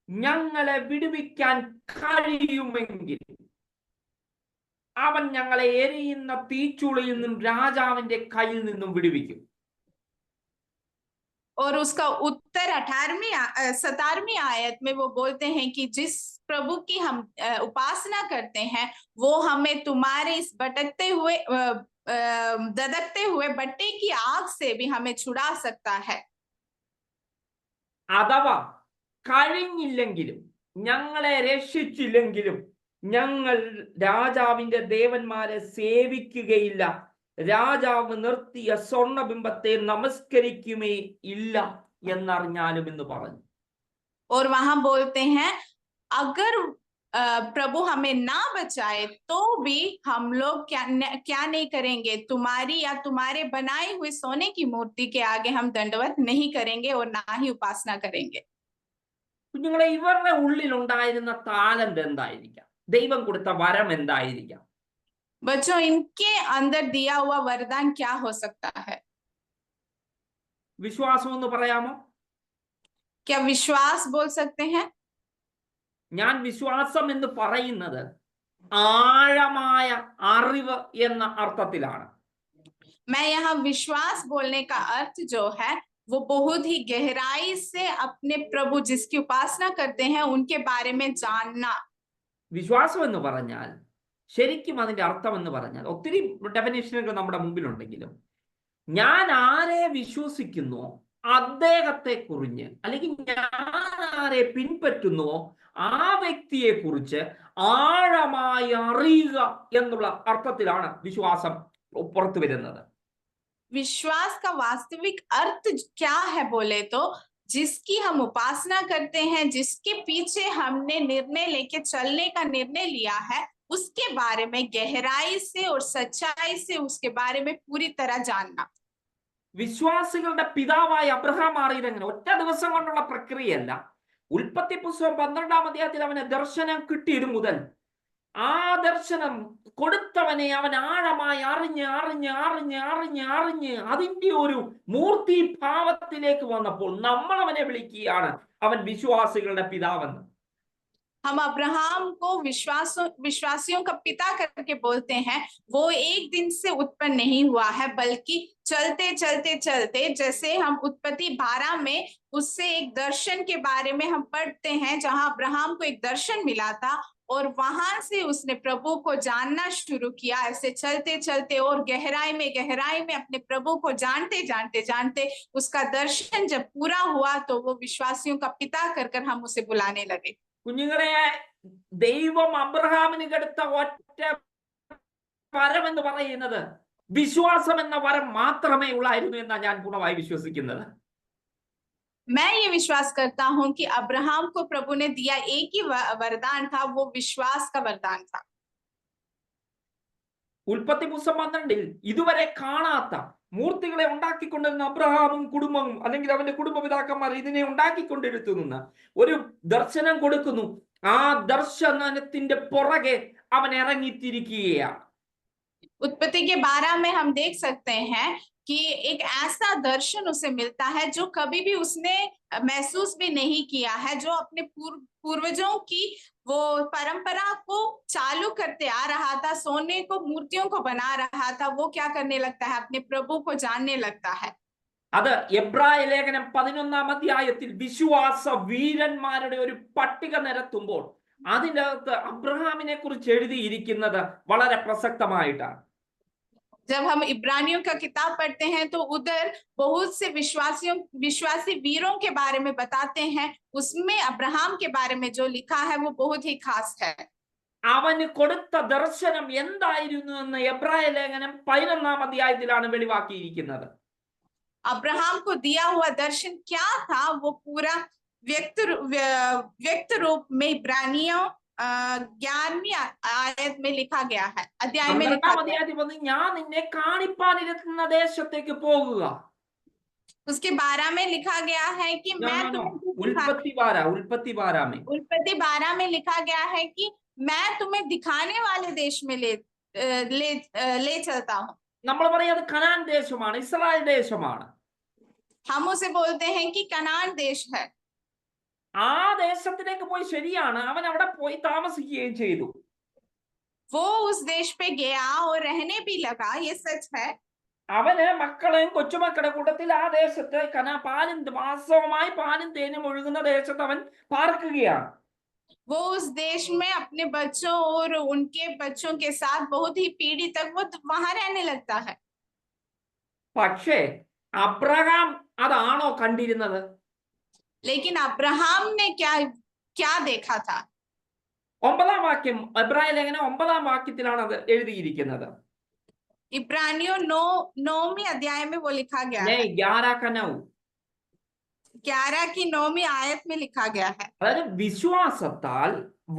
ഞങ്ങളെ വിടുവിക്കാൻ കഴിയുമെങ്കിൽ അവൻ ഞങ്ങളെ എരിയുന്ന തീച്ചൂളയിൽ നിന്നും രാജാവിന്റെ കയ്യിൽ നിന്നും വിടുവിക്കും. और उसका उत्तर 17वीं आयत में वो बोलते हैं कि जिस प्रभु की हम उपासना करते हैं वो हमें तुम्हारे इस ददकते हुए बट्टे की आग से भी हमें छुड़ा सकता है। അഥവാ കഴിഞ്ഞില്ലെങ്കിലും, ഞങ്ങളെ രക്ഷിച്ചില്ലെങ്കിലും ഞങ്ങൾ രാജാവിന്റെ ദേവന്മാരെ സേവിക്കുകയില്ല, രാജാവ് നിർത്തിയ സ്വർണബിംബത്തെ നമസ്കരിക്കുമേ ഇല്ല എന്നറിഞ്ഞാലും എന്ന് പറഞ്ഞു. और वहां बोलते हैं अगर प्रभु हमें ना बचाए तो भी हम लोग क्या नहीं करेंगे, तुम्हारी या तुम्हारे बनाई हुई सोने की मूर्ति के आगे हम दंडवत नहीं करेंगे और ना ही उपासना करेंगे। കുഞ്ഞുങ്ങളെ, ഇവരുടെ ഉള്ളിൽ ഉണ്ടായിരുന്ന താലന്ത് എന്തായിരിക്കാം? ദൈവം കൊടുത്ത വരം എന്തായിരിക്കാം? बच्चों, इनके अंदर दिया हुआ वरदान क्या हो सकता है? വിശ്വാസം എന്ന് പറയാമോ? क्या विश्वास बोल सकते हैं? ഞാൻ വിശ്വാസം എന്ന് പറയുന്നത് ആഴമായ അറിവ് എന്ന അർത്ഥത്തിലാണ്. मैं यहाँ विश्वास बोलने का अर्थ जो है वो बहुत ही गहराई से अपने प्रभु जिसकी उपासना करते हैं उनके बारे में जानना। വിശ്വാസം എന്ന് പറഞ്ഞാൽ ശരിക്കും അതിന്റെ അർത്ഥം എന്ന് പറഞ്ഞാൽ ഒത്തിരി ഡെഫിനേഷനുകൾ നമ്മുടെ മുമ്പിലുണ്ടെങ്കിലും ഞാൻ ആരെ വിശ്വസിക്കുന്നുവോ അദ്ദേഹത്തെ കുറിച്ച്, അല്ലെങ്കിൽ ഞാൻ ആരെ പിൻപറ്റുന്നുവോ ആ വ്യക്തിയെ കുറിച്ച് ആഴമായി അറിയുക എന്നുള്ള അർത്ഥത്തിലാണ് വിശ്വാസം പുറത്തു വരുന്നത്. विश्वास का वास्तविक अर्थ क्या है बोले तो जिसकी हम उपासना करते हैं, जिसके पीछे हमने निर्णय लेके चलने का निर्णय लिया है, उसके बारे में गहराई से और सच्चाई से उसके बारे में पूरी तरह जानना। വിശ്വാസികളുടെ പിതാവായ അബ്രഹാം മാറിയത് എങ്ങനെ? ഒറ്റ ദിവസം കൊണ്ടുള്ള പ്രക്രിയയല്ല. ഉൽപ്പത്തി പുസ്തകം 12-ാം അധ്യായത്തിൽ അവന് ദർശനം കിട്ടിയത് മുതൽ ആ ദർശനം കൊടുത്തവനെ അവൻ ആഴമായി അറിഞ്ഞ് അറിഞ്ഞ് അറിഞ്ഞ് അറിഞ്ഞ് അറിഞ്ഞ് അതിന്റെ ഒരു മൂർത്തി ഭാവത്തിലേക്ക് വന്നപ്പോൾ നമ്മൾ അവനെ വിളിക്കുകയാണ് അവൻ വിശ്വാസികളുടെ പിതാവെന്ന്. हम अब्राहम को विश्वासियों का पिता करके बोलते हैं। वो एक दिन से उत्पन्न नहीं हुआ है, बल्कि चलते चलते चलते, जैसे हम उत्पत्ति 12 में उससे एक दर्शन के बारे में हम पढ़ते हैं जहां अब्राहम को एक दर्शन मिला था और वहां से उसने प्रभु को जानना शुरू किया। ऐसे चलते चलते और गहराई में अपने प्रभु को जानते जानते जानते उसका दर्शन जब पूरा हुआ तो वो विश्वासियों का पिता कर हम उसे बुलाने लगे। കുഞ്ഞുങ്ങളെ, ദൈവം അബ്രഹാമിന് കൊടുത്ത ഒറ്റ വരം എന്ന് പറയുന്നത് വിശ്വാസം എന്ന വരം മാത്രമേ ഉള്ളായിരുന്നു എന്നാണ് ഞാൻ പൂർണ്ണമായി വിശ്വസിക്കുന്നത്. मैं ये विश्वास करता हूं कि अब्राहम को प्रभु ने दिया एक ही वरदान था, वो विश्वास का वरदान था। ഉൽപ്പത്തി പുസ്തകം 12-ൽ ഇതുവരെ കാണാത്ത മൂർത്തികളെ ഉണ്ടാക്കിക്കൊണ്ടിരുന്ന അബ്രഹാമും കുടുംബവും, അല്ലെങ്കിൽ അവന്റെ കുടുംബപിതാക്കന്മാർ ഇതിനെ ഉണ്ടാക്കിക്കൊണ്ടിരുത്തുന്ന ഒരു ദർശനം കൊടുക്കുന്നു. ആ ദർശനത്തിന്റെ പുറകെ അവൻ ഇറങ്ങിത്തിരിക്കുകയാണ്. उत्पत्ति के 12 में हम देख सकते हैं कि एक ऐसा दर्शन उसे मिलता है जो कभी भी उसने महसूस भी नहीं किया है, जो अपने पूर्वजों की वो परंपरा को चालू करते आ रहा था, सोने को मूर्तियों को बना रहा था। वो क्या करने लगता है? अपने प्रभु को जानने लगता है। അത് എബ്രായ ലേഖനം 11-ാം അധ്യായത്തിൽ വിശ്വാസ വീരന്മാരുടെ ഒരു പട്ടിക നിരത്തുമ്പോൾ അതിൻ്റെ അകത്ത് അബ്രഹാമിനെ കുറിച്ച് എഴുതിയിരിക്കുന്നത് വളരെ പ്രസക്തമായിട്ടാണ്. जब हम इब्रानियों का किताब पढ़ते हैं तो उधर बहुत से विश्वासी वीरों के बारे में बताते हैं। उसमें अब्राहम के बारे में जो लिखा है वो बहुत ही खास है। അവന് കൊടുത്ത ദർശനം എന്തായിരുന്നു എന്ന് എബ്രായ ലേഖനം 11-ാം അധ്യായത്തിലാണ് വെളിവാക്കിയിരിക്കുന്നത്. अब्राहम को दिया हुआ दर्शन क्या था वो पूरा व्यक्त रूप में इब्रानियों 11वीं आयत में लिखा गया है, अध्याय में लिखा गया है। ഞാൻ നിന്നെ കാണിപ്പാനിരുന്ന ദേശത്തേക്ക് പോകുക. उसके 12 में लिखा गया है कि मैं उल्पत्ति 12 में लिखा गया है कि मैं तुम्हें दिखाने वाले देश में ले चलता हूँ। നമ്മൾ പറയുന്നത് കനാൻ ദേശമാണ്, ഇസ്രായേൽ ദേശമാണ്. हम उसे बोलते हैं कि कनान देश है। ആ ദേശത്തിലേക്ക് പോയി, ശരിയാണ്, അവൻ അവിടെ പോയി താമസിക്കുകയും ചെയ്തു. वो उस देश पे गया और रहने भी लगा, ये सच है. അവന് മക്കളെയും കൊച്ചുമക്കളുടെ കൂട്ടത്തിൽ ആ ദേശത്ത് പാലും മാസവുമായി പാലും തേനും ഒഴുകുന്ന ദേശത്ത് അവൻ പാർക്കുകയാണ്. वो उस देश में अपने बच्चों और उनके बच्चों के साथ बहुत ही पीढ़ी तक वो वहां रहने लगता है। പക്ഷേ അബ്രഹാം അതാണോ കണ്ടിരുന്നത്? लेकिन अब्राहम ने क्या देखा था? 9-ാം വാക്യം, എബ്രായ ലേഖനം 9-ാം വാക്യത്തിലാണ് അത് എഴുതിയിരിക്കുന്നത്. इब्रानियों 9वें अध्याय में वो लिखा गया है। 11 का 9. 11 की 9वीं आयत में लिखा गया है। അതായത് വിശ്വാസത്താൽ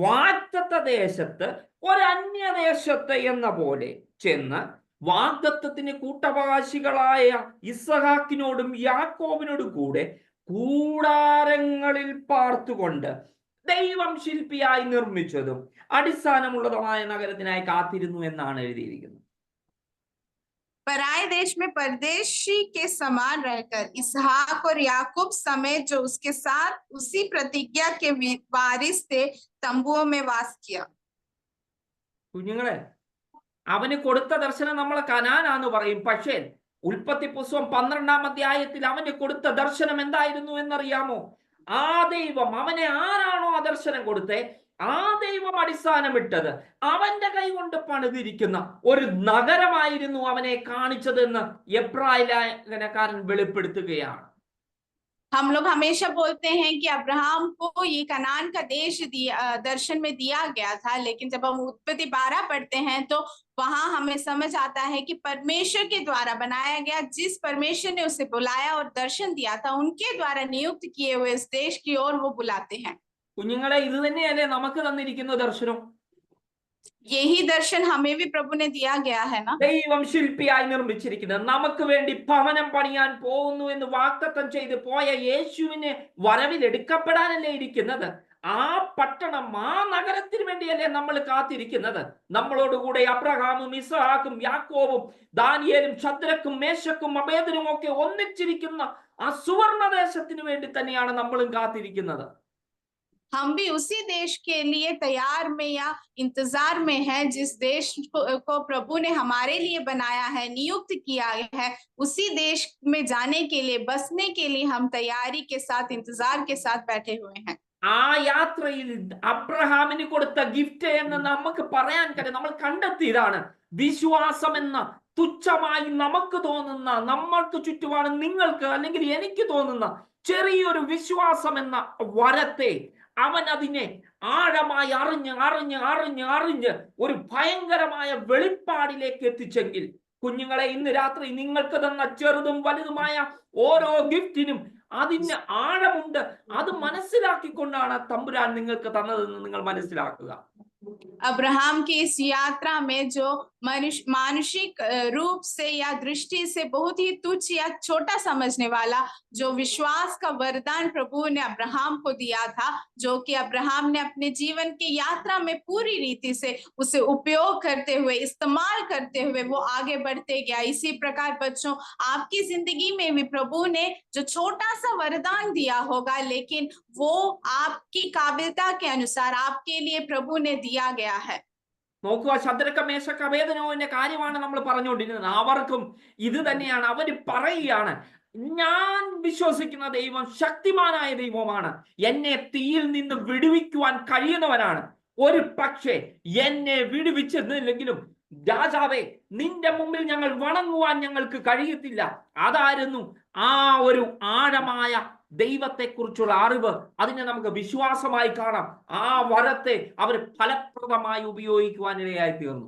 വാഗ്ദത്ത ദേശത്ത് ഒരു അന്യദേശത്ത് എന്ന പോലെ ചെന്ന് വാഗ്ദത്തത്തിന് കൂട്ടവകാശികളായ ഇസ്ഹാക്കിനോടും യാക്കോബിനോടും കൂടെ കൂടാരങ്ങളിൽ പാർത്തുകൊണ്ട് ദൈവം ശില്പിയായി നിർമ്മിച്ചതും അടിസ്ഥാനമുള്ളതുമായ നഗരത്തിനായി കാത്തിരുന്നു എന്നാണ് എഴുതിയിരിക്കുന്നത്. पराए देश में परदेशी के समान रहकर इसहाक और याकूब समेत जो उसके साथ उसी प्रतिज्ञा के वारिस थे तंबुओं में वास किया। കുഞ്ഞുങ്ങളെ, അവന് കൊടുത്ത ദർശനം നമ്മൾ കനാനാന്ന് പറയും. പക്ഷേ ഉൽപ്പത്തി പുസ്തകം 12-ാം അധ്യായത്തിൽ അവന് കൊടുത്ത ദർശനം എന്തായിരുന്നു എന്നറിയാമോ? ആ ദൈവം അവനെ ആരാണോ ആ ദർശനം കൊടുത്തേ, ആ ദൈവം അടിസ്ഥാനമിട്ടത് അവന്റെ കൈ കൊണ്ട് പണിതിരിക്കുന്ന ഒരു നഗരമായിരുന്നു അവനെ കാണിച്ചതെന്ന് എബ്രായ ലേഖനക്കാരൻ വെളിപ്പെടുത്തുകയാണ്. हम लोग हमेशा बोलते हैं कि अब्राहम को ये कनान का देश दर्शन में दिया गया था, लेकिन जब हम उत्पत्ति 12 पढ़ते हैं तो वहां हमें समझ आता है कि परमेश्वर के द्वारा बनाया गया, जिस परमेश्वर ने उसे बुलाया और दर्शन दिया था, उनके द्वारा नियुक्त किए हुए इस देश की ओर वो बुलाते हैं। കുഞ്ഞുങ്ങളെ, ഇത് തന്നെയല്ലേ നമുക്ക് തന്നിരിക്കുന്ന ദർശനം? यही दर्शन हमें भी प्रभु ने दिया गया है ना। ദൈവം ശില്പിയായി നിർമ്മിച്ചിരിക്കുന്നത് നമുക്ക് വേണ്ടി ഭവനം പണിയാൻ പോകുന്നു എന്ന് വാഗ്ദത്തം ചെയ്ത് പോയ യേശുവിനെ വരവിൽ എടുക്കപ്പെടാനല്ലേ ഇരിക്കുന്നത്. ആ പട്ടണം, ആ നഗരത്തിന് വേണ്ടിയല്ലേ നമ്മൾ കാത്തിരിക്കുന്നത്. നമ്മളോടുകൂടെ അബ്രഹാമും ഇസ്ഹാക്കും യാക്കോബും ദാനിയേലും ശദ്രക്കും മേശക്കും അബേദനും ഒക്കെ ഒന്നിച്ചിരിക്കുന്ന ആ സുവർണ ദേശത്തിന് വേണ്ടി തന്നെയാണ് നമ്മളും കാത്തിരിക്കുന്നത്. हम भी उसी देश के लिए तैयार में या इंतजार में हैं, जिस देश को प्रभु ने हमारे लिए बनाया है, नियुक्त किया है। उसी देश में जाने के लिए, बसने के लिए हम तैयारी के साथ, इंतजार के साथ बैठे हुए हैं। ആ യാത്രയിൽ അബ്രഹാമിന് കൊടുത്ത ഗിഫ്റ്റ് എന്ന് നമുക്ക് പറയാൻ കഴിയും. നമ്മൾ കണ്ടെത്തിയതാണ് വിശ്വാസം എന്ന തുച്ഛമായി നമുക്ക് തോന്നുന്ന, നമ്മൾക്ക് ചുറ്റുമാണ് നിങ്ങൾക്ക് അല്ലെങ്കിൽ എനിക്ക് തോന്നുന്ന ചെറിയൊരു വിശ്വാസം എന്ന വരത്തെ അവൻ അതിനെ ആഴമായി അറിഞ്ഞ് ഒരു ഭയങ്കരമായ വെളിപ്പാടിലേക്ക് എത്തിച്ചെങ്കിൽ, കുഞ്ഞുങ്ങളെ, ഇന്ന് രാത്രി നിങ്ങൾക്ക് തന്ന ചെറുതും വലുതുമായ ഓരോ ഗിഫ്റ്റിനും അതിന് ആഴമുണ്ട്. അത് മനസ്സിലാക്കിക്കൊണ്ടാണ് തമ്പുരാൻ നിങ്ങൾക്ക് തന്നതെന്ന് നിങ്ങൾ മനസ്സിലാക്കുക. अब्राहम की इस यात्रा में जो मानुषिक रूप से या दृष्टि से बहुत ही तुच्छ या छोटा समझने वाला जो विश्वास का वरदान प्रभु ने अब्राहम को दिया था, जो कि अब्राहम ने अपने जीवन की यात्रा में पूरी रीति से उसे उपयोग करते हुए, इस्तेमाल करते हुए वो आगे बढ़ते गया। इसी प्रकार बच्चों, आपकी जिंदगी में भी प्रभु ने जो छोटा सा वरदान दिया होगा, लेकिन वो आपकी काबिलियत के अनुसार आपके लिए प्रभु ने दिया गया है। നോക്കുക, ശദ്രക്ക മേശക്ക അബേദനോവിന്റെ കാര്യമാണ് നമ്മൾ പറഞ്ഞുകൊണ്ടിരുന്നത്. അവർക്കും ഇത് തന്നെയാണ്. അവര് പറയുകയാണ്, ഞാൻ വിശ്വസിക്കുന്ന ദൈവം ശക്തിമാനായ ദൈവമാണ്, എന്നെ തീയിൽ നിന്ന് വിടുവിക്കുവാൻ കഴിയുന്നവനാണ്. ഒരു പക്ഷേ എന്നെ വിടുവിച്ചിരുന്നില്ലെങ്കിലും രാജാവേ, നിന്റെ മുമ്പിൽ ഞങ്ങൾ വണങ്ങുവാൻ ഞങ്ങൾക്ക് കഴിയത്തില്ല. അതായിരുന്നു ആ ഒരു ആഴമായ ദൈവത്തെക്കുറിച്ചുള്ള അറിവ്. അതിനെ നമുക്ക് വിശ്വാസമായി കാണാം. ആ വരത്തെ അവർ ഫലപ്രദമായി ഉപയോഗിക്കുവാനിടയായി തീർന്നു.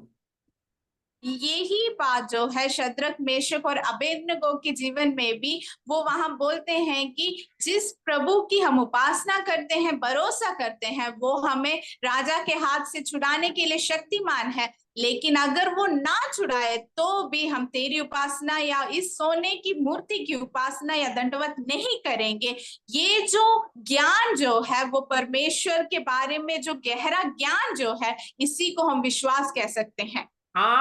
यही बात जो है शद्रक, मेशक और अबेदनगो के जीवन में भी वो वहां बोलते हैं कि जिस प्रभु की हम उपासना करते हैं, भरोसा करते हैं, वो हमें राजा के हाथ से छुड़ाने के लिए शक्तिमान है। लेकिन अगर वो ना छुड़ाए तो भी हम तेरी उपासना या इस सोने की मूर्ति की उपासना या दंडवत नहीं करेंगे। ये जो ज्ञान जो है वो परमेश्वर के बारे में जो गहरा ज्ञान जो है, इसी को हम विश्वास कह सकते हैं। ആ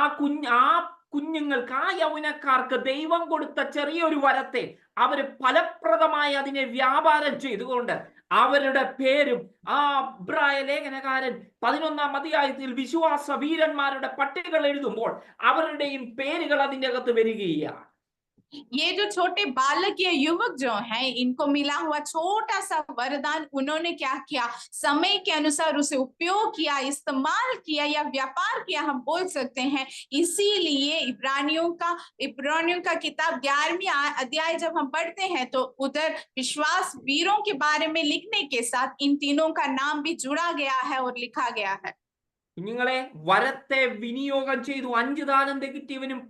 കുഞ്ഞുങ്ങൾക്ക്, ആ യൗവനക്കാർക്ക് ദൈവം കൊടുത്ത ചെറിയൊരു വരത്തെ അവര് ഫലപ്രദമായി അതിനെ വ്യാപാരം ചെയ്തുകൊണ്ട് അവരുടെ പേരും ആ എബ്രായ ലേഖനകാരൻ 11-ാം അധ്യായത്തിൽ വിശ്വാസ വീരന്മാരുടെ പട്ടികകൾ എഴുതുമ്പോൾ അവരുടെയും പേരുകൾ അതിൻ്റെ അകത്ത് വരികയാണ്. ये जो छोटे बालक या युवक जो हैं, इनको मिला हुआ छोटा सा वरदान उन्होंने क्या किया, समय के अनुसार उसे उपयोग किया, इस्तेमाल किया या व्यापार किया, हम बोल सकते हैं। इसीलिए इब्रानियों का किताब 11वीं अध्याय जब हम पढ़ते हैं तो उधर विश्वास वीरों के बारे में लिखने के साथ इन तीनों का नाम भी जुड़ा गया है और लिखा गया है। കുഞ്ഞുങ്ങളെ, വരത്തെ വിനിയോഗം ചെയ്തു. 5 താലന്ത് കിട്ടിയവനും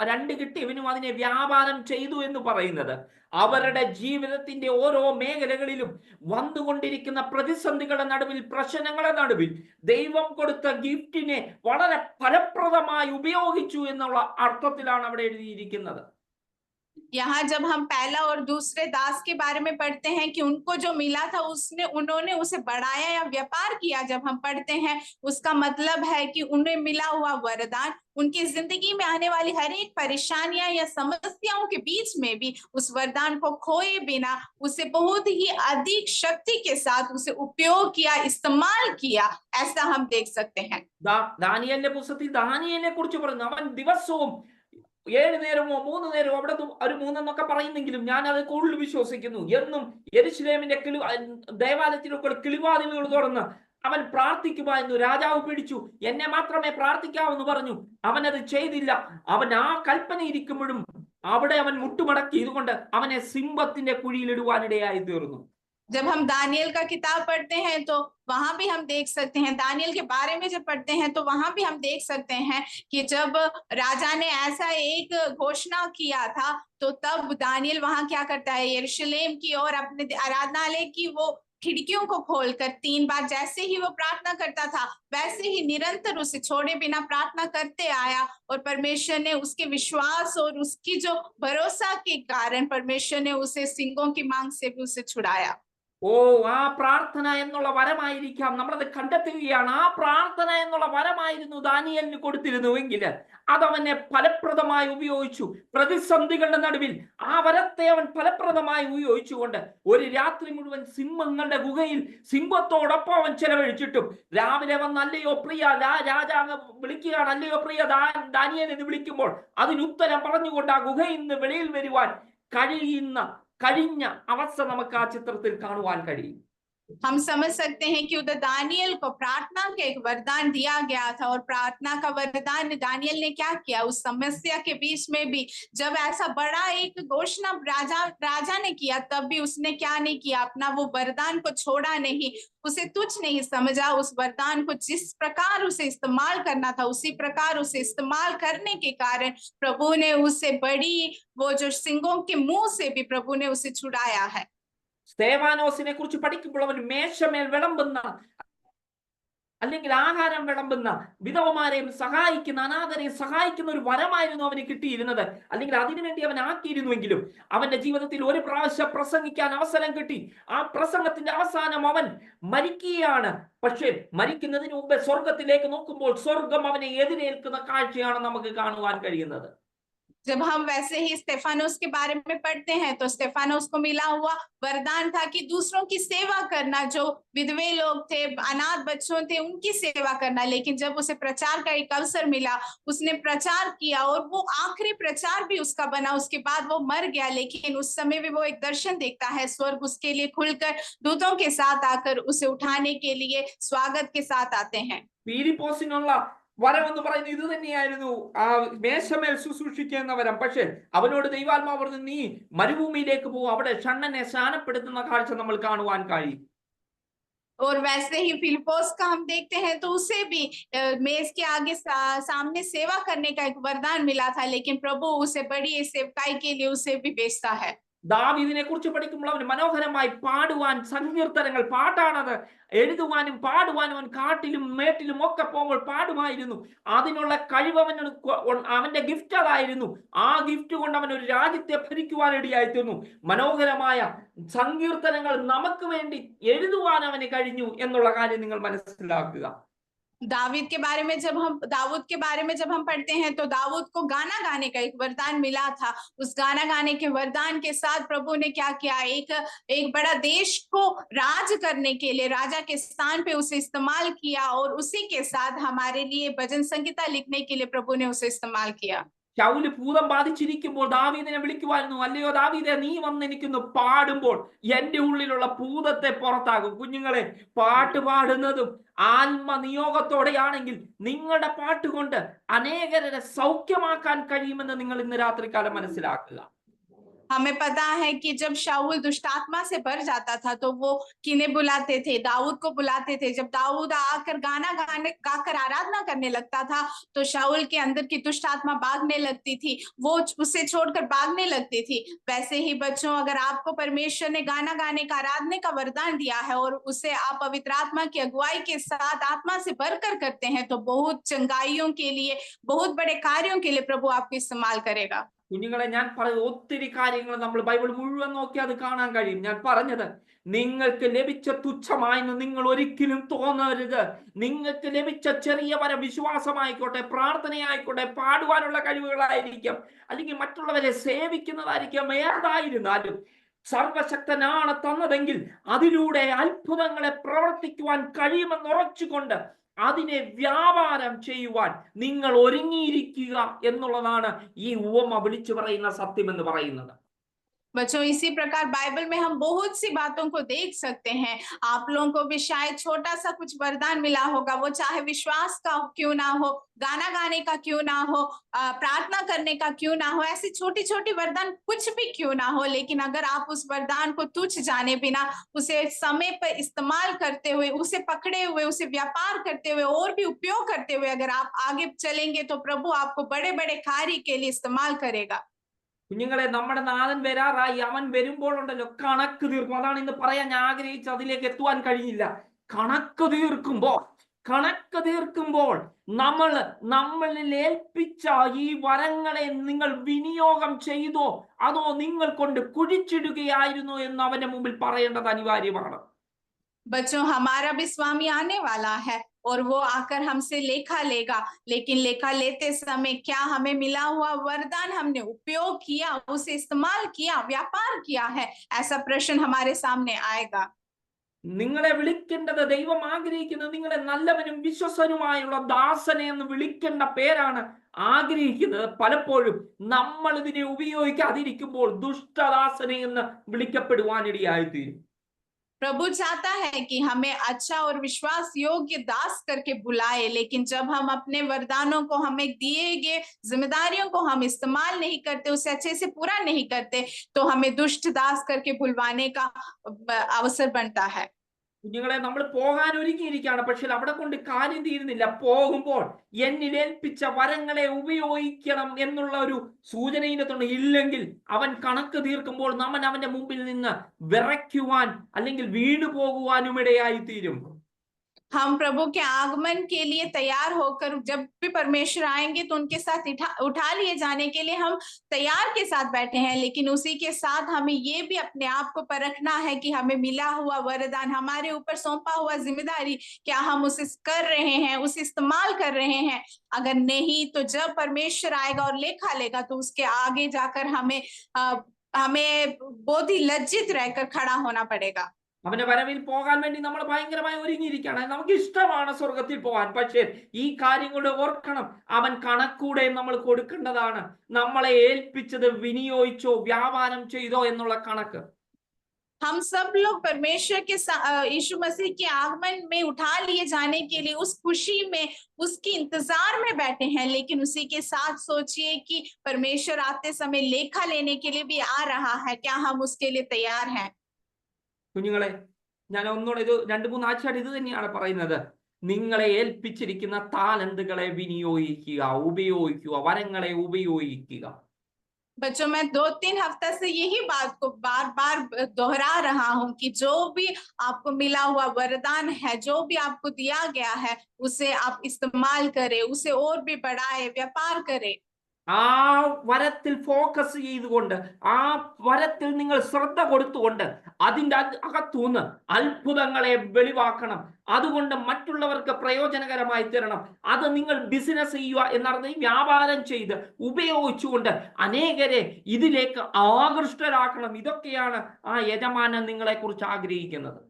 2 കിട്ടിയവനും അതിനെ വ്യാപാരം ചെയ്തു എന്ന് പറയുന്നത് അവരുടെ ജീവിതത്തിന്റെ ഓരോ മേഖലകളിലും വന്നുകൊണ്ടിരിക്കുന്ന പ്രതിസന്ധികളുടെ നടുവിൽ, പ്രശ്നങ്ങളുടെ നടുവിൽ ദൈവം കൊടുത്ത ഗിഫ്റ്റിനെ വളരെ ഫലപ്രദമായി ഉപയോഗിച്ചു എന്നുള്ള അർത്ഥത്തിലാണ് അവിടെ എഴുതിയിരിക്കുന്നത്. यहाँ जब हम पहला और दूसरे दास के बारे में पढ़ते हैं कि उनको जो मिला था उन्होंने उसे बढ़ाया या व्यापार किया, जब हम पढ़ते हैं उसका मतलब है कि उन्हें मिला हुआ वरदान उनकी जिंदगी में आने वाली हर एक परेशानियां या समस्याओं के बीच में भी उस वरदान को खोए बिना उसे बहुत ही अधिक शक्ति के साथ उसे उपयोग किया, इस्तेमाल किया, ऐसा हम देख सकते हैं। ദാനിയേലിന്റെ പുസ്തകത്തിൽ ദാനിയേലിനെ കുറിച്ച് പറയുന്നു. അവൻ ദിവസവും 7 നേരമോ 3 നേരമോ, അവിടെ ഒരു 3 എന്നൊക്കെ പറയുന്നെങ്കിലും ഞാൻ അത് കൂടുതൽ വിശ്വസിക്കുന്നു, എന്നും യെരൂശലേമിന്റെ ദേവാലയത്തിലൊക്കെ കിളിവാതിലുകൾ തുറന്ന് അവൻ പ്രാർത്ഥിക്കുമായിരുന്നു. രാജാവ് പിടിച്ചു, എന്നെ മാത്രമേ പ്രാർത്ഥിക്കാവെന്ന് പറഞ്ഞു. അവനത് ചെയ്തില്ല. അവൻ ആ കൽപ്പന ഇരിക്കുമ്പോഴും അവിടെ അവൻ മുട്ടുമടക്കി. ഇതുകൊണ്ട് അവനെ സിംഹത്തിന്റെ കുഴിയിലിടുവാനിടയായി തീർന്നു. जब हम दानियल का किताब पढ़ते हैं तो वहां भी हम देख सकते हैं, दानियल के बारे में जब पढ़ते हैं तो वहां भी हम देख सकते हैं कि जब राजा ने ऐसा एक घोषणा किया था तो तब दानियल वहां क्या करता है, यरूशलेम की और अपने आराधनालय की वो खिड़कियों को खोलकर 3 बार जैसे ही वो प्रार्थना करता था वैसे ही निरंतर उसे छोड़े बिना प्रार्थना करते आया, और परमेश्वर ने उसके विश्वास और उसकी जो भरोसा के कारण परमेश्वर ने उसे सिंहों की मांग से भी उसे छुड़ाया। ആ പ്രാർത്ഥന എന്നുള്ള വരമായിരിക്കാം നമ്മളത് കണ്ടെത്തുകയാണ്. ആ പ്രാർത്ഥന എന്നുള്ള വരമായിരുന്നു ദാനിയേലിന് കൊടുത്തിരുന്നുവെങ്കിൽ അതവനെ ഫലപ്രദമായി ഉപയോഗിച്ചു. പ്രതിസന്ധികളുടെ നടുവിൽ ആ വരത്തെ അവൻ ഫലപ്രദമായി ഉപയോഗിച്ചുകൊണ്ട് ഒരു രാത്രി മുഴുവൻ സിംഹങ്ങളുടെ ഗുഹയിൽ സിംഹത്തോടൊപ്പം അവൻ ചെലവഴിച്ചിട്ടും രാവിലെ വന്ന് അല്ലയോ പ്രിയ രാജാവ് വിളിക്കുകയാണ്, അല്ലയോ പ്രിയ ദാനിയേൽ എന്ന് വിളിക്കുമ്പോൾ അതിനുത്തരം പറഞ്ഞുകൊണ്ട് ആ ഗുഹയിൽ നിന്ന് വെളിയിൽ വരുവാൻ കഴിഞ്ഞ അവസ്ഥ നമുക്ക് ആ ചിത്രത്തിൽ കാണുവാൻ കഴിയും. हम समझ सकते हैं कि उधर दानियल को प्रार्थना का एक वरदान दिया गया था, और प्रार्थना का वरदान दानियल ने क्या किया, उस समस्या के बीच में भी जब ऐसा बड़ा एक घोषणा राजा ने किया तब भी उसने क्या नहीं किया, अपना वो वरदान को छोड़ा नहीं, उसे तुच्छ नहीं समझा। उस वरदान को जिस प्रकार उसे इस्तेमाल करना था उसी प्रकार उसे इस्तेमाल करने के कारण प्रभु ने उसे बड़ी वो जो सिंहों के मुंह से भी प्रभु ने उसे छुड़ाया है। സ്തേവാനോസിനെ കുറിച്ച് പഠിക്കുമ്പോൾ അവൻ മേശമേൽ വിളമ്പുന്ന അല്ലെങ്കിൽ ആഹാരം വിളമ്പുന്ന വിധവമാരെയും സഹായിക്കുന്ന അനാഥരെയും സഹായിക്കുന്ന ഒരു വരമായിരുന്നു അവന് കിട്ടിയിരുന്നത്. അല്ലെങ്കിൽ അതിനുവേണ്ടി അവൻ ആക്കിയിരുന്നുവെങ്കിലും അവന്റെ ജീവിതത്തിൽ ഒരു പ്രാവശ്യം പ്രസംഗിക്കാൻ അവസരം കിട്ടി. ആ പ്രസംഗത്തിന്റെ അവസാനം അവൻ മരിക്കുകയാണ്. പക്ഷേ മരിക്കുന്നതിന് മുമ്പ് സ്വർഗത്തിലേക്ക് നോക്കുമ്പോൾ സ്വർഗം അവനെ എതിരേൽക്കുന്ന കാഴ്ചയാണ് നമുക്ക് കാണുവാൻ കഴിയുന്നത്. जब हम वैसे ही स्टेफानोस के बारे में पढ़ते हैं तो स्टेफानोस को मिला हुआ वरदान था कि दूसरों की सेवा करना, जो विधवे लोग थे, अनाथ बच्चों थे, उनकी सेवा करना। लेकिन जब उसे प्रचार का एक अवसर मिला उसने प्रचार किया और वो आखिरी प्रचार भी उसका बना। उसके बाद वो मर गया, लेकिन उस समय भी वो एक दर्शन देखता है, स्वर्ग उसके लिए खुलकर दूतों के साथ आकर उसे उठाने के लिए स्वागत के साथ आते हैं। ഫിലിപ്പോസിനുള്ള വരമെന്ന് പറയുന്നത് ഇത് തന്നെയായിരുന്നു, ആ മേശമേൽ ശുശ്രൂഷിക്കുന്ന വരം. പക്ഷെ അവനോട് ദൈവാത്മാവ് പറഞ്ഞു, നീ മരുഭൂമിയിലേക്ക് പോകും, അവിടെ ഷണ്ണനെ സ്നാനപ്പെടുത്തുന്ന കാഴ്ച നമ്മൾ കാണുവാൻ കഴിയും. और वैसे ही फिलिपोस का हम देखते हैं तो उसे भी मेज के आगे सामने सेवा करने का एक वरदान मिला था, लेकिन प्रभु उसे बड़ी सेवकाई के लिए उसे भी भेजता है। ദാവീദിനെ കുറിച്ച് പഠിക്കുമ്പോൾ അവന് മനോഹരമായി പാടുവാൻ സങ്കീർത്തനങ്ങൾ, പാട്ടാണത്, എഴുതുവാനും പാടുവാനും അവൻ കാട്ടിലും മേട്ടിലും ഒക്കെ പോകുമ്പോൾ പാടുമായിരുന്നു. അതിനുള്ള കഴിവ് അവന്റെ ഗിഫ്റ്റ് അതായിരുന്നു. ആ ഗിഫ്റ്റ് കൊണ്ട് അവൻ ഒരു രാജ്യത്തെ ഭരിക്കുവാനിടയായി തീർന്നു. മനോഹരമായ സങ്കീർത്തനങ്ങൾ നമുക്ക് വേണ്ടി എഴുതുവാൻ അവന് കഴിഞ്ഞു എന്നുള്ള കാര്യം നിങ്ങൾ മനസ്സിലാക്കുക. दाऊद के बारे में जब हम पढ़ते हैं तो दाऊद को गाना गाने का एक वरदान मिला था। उस गाना गाने के वरदान के साथ प्रभु ने क्या किया, एक बड़ा देश को राज करने के लिए राजा के स्थान पे उसे इस्तेमाल किया, और उसी के साथ हमारे लिए भजन संहिता लिखने के लिए प्रभु ने उसे इस्तेमाल किया। ശൗല് ഭൂതം ബാധിച്ചിരിക്കുമ്പോൾ ദാവീദിനെ വിളിക്കുമായിരുന്നു, അല്ലയോ ദാവീദേ, നീ വന്നെനിക്കൊന്ന് പാടുമ്പോൾ എന്റെ ഉള്ളിലുള്ള ഭൂതത്തെ പുറത്താകും. കുഞ്ഞുങ്ങളെ, പാട്ട് പാടുന്നതും ആത്മനിയോഗത്തോടെയാണെങ്കിൽ നിങ്ങളുടെ പാട്ടുകൊണ്ട് അനേകരെ സൗഖ്യമാക്കാൻ കഴിയുമെന്ന് നിങ്ങൾ ഇന്ന് രാത്രികാലം മനസ്സിലാക്കുക. हमें पता है कि जब शाऊल दुष्टात्मा से भर जाता था तो वो किन्हें बुलाते थे, दाऊद को बुलाते थे। जब दाऊद आकर गाकर आराधना करने लगता था तो शाऊल के अंदर की दुष्ट आत्मा भागने लगती थी, वो उसे छोड़कर भागने लगती थी। वैसे ही बच्चों, अगर आपको परमेश्वर ने गाना गाने का, आराधना का वरदान दिया है और उसे आप पवित्र आत्मा की अगुवाई के साथ आत्मा से भरकर करते हैं तो बहुत चंगाइयों के लिए, बहुत बड़े कार्यों के लिए प्रभु आपको इस्तेमाल करेगा। കുഞ്ഞുങ്ങളെ, ഞാൻ ഒത്തിരി കാര്യങ്ങൾ നമ്മൾ ബൈബിൾ മുഴുവൻ നോക്കി അത് കാണാൻ കഴിയും. ഞാൻ പറഞ്ഞത്, നിങ്ങൾക്ക് ലഭിച്ച തുച്ഛമായെന്ന് നിങ്ങൾ ഒരിക്കലും തോന്നരുത്. നിങ്ങൾക്ക് ലഭിച്ച ചെറിയ വരം, വിശ്വാസമായിക്കോട്ടെ, പ്രാർത്ഥനയായിക്കോട്ടെ, പാടുവാനുള്ള കഴിവുകളായിരിക്കാം, അല്ലെങ്കിൽ മറ്റുള്ളവരെ സേവിക്കുന്നതായിരിക്കാം, ഏതായിരുന്നാലും സർവശക്തനാണ് തന്നതെങ്കിൽ അതിലൂടെ അത്ഭുതങ്ങളെ പ്രവർത്തിക്കുവാൻ കഴിയുമെന്ന് ഉറച്ചുകൊണ്ട് അതിനെ വ്യാപാരം ചെയ്യുവാൻ നിങ്ങൾ ഒരുങ്ങിയിരിക്കുക എന്നുള്ളതാണ് ഈ ഉപമ വിളിച്ചു പറയുന്ന സത്യം എന്ന് പറയുന്നത്. बच्चों, इसी प्रकार बाइबल में हम बहुत सी बातों को देख सकते हैं। आप लोगों को भी शायद छोटा सा कुछ वरदान मिला होगा, वो चाहे विश्वास का क्यों ना हो, गाना गाने का क्यों ना हो, प्रार्थना करने का क्यों ना हो, ऐसी छोटी छोटी वरदान कुछ भी क्यों ना हो, लेकिन अगर आप उस वरदान को तुच्छ जाने बिना उसे समय पर इस्तेमाल करते हुए, उसे पकड़े हुए, उसे व्यापार करते हुए और भी उपयोग करते हुए अगर आप आगे चलेंगे तो प्रभु आपको बड़े बड़े कार्य के लिए इस्तेमाल करेगा। കുഞ്ഞുങ്ങളെ, നമ്മുടെ നാഥൻ വരാറായി. അവൻ വരുമ്പോഴുണ്ടല്ലോ കണക്ക് തീർക്കും. അതാണ് ഇന്ന് പറയാൻ ഞാൻ ആഗ്രഹിച്ചത്. അതിലേക്ക് എത്തുവാൻ കഴിഞ്ഞില്ല. കണക്ക് തീർക്കുമ്പോൾ നമ്മളിൽ ഏൽപ്പിച്ച ഈ വരങ്ങളെ നിങ്ങൾ വിനിയോഗം ചെയ്തോ അതോ നിങ്ങൾ കൊണ്ട് കുഴിച്ചിടുകയായിരുന്നോ എന്ന് അവന്റെ മുമ്പിൽ പറയേണ്ടത് അനിവാര്യമാണ്. बच्चों, हमारा भी स्वामी आने वाला है और वो आकर हमसे लेखा लेगा, लेकिन लेखा लेते समय क्या हमें मिला हुआ वरदान हमने उपयोग किया, उसे इस्तेमाल किया, व्यापार किया है, ऐसा प्रश्न हमारे सामने आएगा। നിങ്ങളെ വിളിക്കേണ്ടത്, ദൈവം ആഗ്രഹിക്കുന്നത് നിങ്ങളെ നല്ലവനും വിശ്വസനുമായുള്ള ദാസനെ എന്ന് വിളിക്കേണ്ട പേരാണ് ആഗ്രഹിക്കുന്നത്. പലപ്പോഴും നമ്മൾ ഇതിനെ ഉപയോഗിക്കാതിരിക്കുമ്പോൾ ദുഷ്ടദാസനെ എന്ന് വിളിക്കപ്പെടുവാനിടയായിത്തീരും. प्रभु चाहता है कि हमें अच्छा और विश्वास योग्य दास करके बुलाए, लेकिन जब हम अपने वरदानों को, हमें दिए गए जिम्मेदारियों को हम इस्तेमाल नहीं करते, उसे अच्छे से पूरा नहीं करते, तो हमें दुष्ट दास करके बुलवाने का अवसर बनता है। കുഞ്ഞുങ്ങളെ, നമ്മൾ പോകാൻ ഒരുങ്ങിയിരിക്കുകയാണ്, പക്ഷെ അവിടെ കൊണ്ട് കാര്യം തീരുന്നില്ല. പോകുമ്പോൾ എന്നിൽ ഏൽപ്പിച്ച വരങ്ങളെ ഉപയോഗിക്കണം എന്നുള്ള ഒരു സൂചനയിലെത്തുണ്ട്. ഇല്ലെങ്കിൽ അവൻ കണക്ക് തീർക്കുമ്പോൾ നമ്മൾ അവന്റെ മുമ്പിൽ നിന്ന് വിറയ്ക്കുവാൻ അല്ലെങ്കിൽ വീണു പോകുവാനും ഇടയായി തീരും. हम प्रभु के आगमन के लिए तैयार होकर जब भी परमेश्वर आएंगे तो उनके साथ उठा लिए जाने के लिए हम तैयार के साथ बैठे हैं, लेकिन उसी के साथ हमें ये भी अपने आप को परखना है कि हमें मिला हुआ वरदान, हमारे ऊपर सौंपा हुआ जिम्मेदारी, क्या हम उसे कर रहे हैं, उसे इस्तेमाल कर रहे हैं। अगर नहीं तो जब परमेश्वर आएगा और लेखा लेगा तो उसके आगे जाकर हमें बहुत ही लज्जित रहकर खड़ा होना पड़ेगा। അവന്റെ വരവിൽ പോകാൻ വേണ്ടി നമ്മൾ ഭയങ്കരമായി ഒരുങ്ങിയിരിക്കുകയാണ്. നമുക്ക് ഇഷ്ടമാണ് സ്വർഗത്തിൽ പോകാൻ. പക്ഷേ ഈ കാര്യങ്ങളുടെ ഓർക്കണം, അവൻ കണക്കൂടെ നമ്മൾ കൊടുക്കേണ്ടതാണ്. നമ്മളെ ഏൽപ്പിച്ചത് വിനിയോഗിച്ചോ വ്യാപാരം ചെയ്തോ എന്നുള്ള കണക്ക്. हम सब लोग परमेश्वर के यीशु मसीह के आगमन में उठा लिए जाने के लिए उस खुशी में, उसकी इंतजार में बैठे हैं, लेकिन उसी के साथ सोचिए कि परमेश्वर आते समय लेखा लेने के लिए भी आ रहा है, क्या हम उसके लिए तैयार हैं। കുഞ്ഞുങ്ങളെ, ഞാൻ ഒന്നുകൂടെ ഇത് 2-3 ആഴ്ചയായിട്ട് ഇത് തന്നെയാണ് പറയുന്നത്. നിങ്ങളെ ഏൽപ്പിച്ചിരിക്കുന്ന താലന്തുകളെ വിനിയോഗിക്കുക, ഉപയോഗിക്കുക, വരങ്ങളെ ഉപയോഗിക്കുക. बच्चों, मैं 2-3 हफ्ते से यही बात को बार बार दोहरा रहा हूं कि जो भी आपको मिला हुआ वरदान है, जो भी आपको दिया गया है, उसे आप इस्तेमाल करें, उसे और भी बढ़ाए, व्यापार करें. ആ വരത്തിൽ ഫോക്കസ് ചെയ്തുകൊണ്ട്, ആ വരത്തിൽ നിങ്ങൾ ശ്രദ്ധ കൊടുത്തുകൊണ്ട് അതിൻ്റെ അകത്തുനിന്ന് അത്ഭുതങ്ങളെ വെളിവാക്കണം. അതുകൊണ്ട് മറ്റുള്ളവർക്ക് പ്രയോജനകരമായി തരണം. അത് നിങ്ങൾ ബിസിനസ് ചെയ്യുക എന്നർത്ഥം, വ്യാപാരം ചെയ്ത് ഉപയോഗിച്ചുകൊണ്ട് അനേകരെ ഇതിലേക്ക് ആകൃഷ്ടരാക്കണം. ഇതൊക്കെയാണ് ആ യജമാനൻ നിങ്ങളെ കുറിച്ച് ആഗ്രഹിക്കുന്നത്.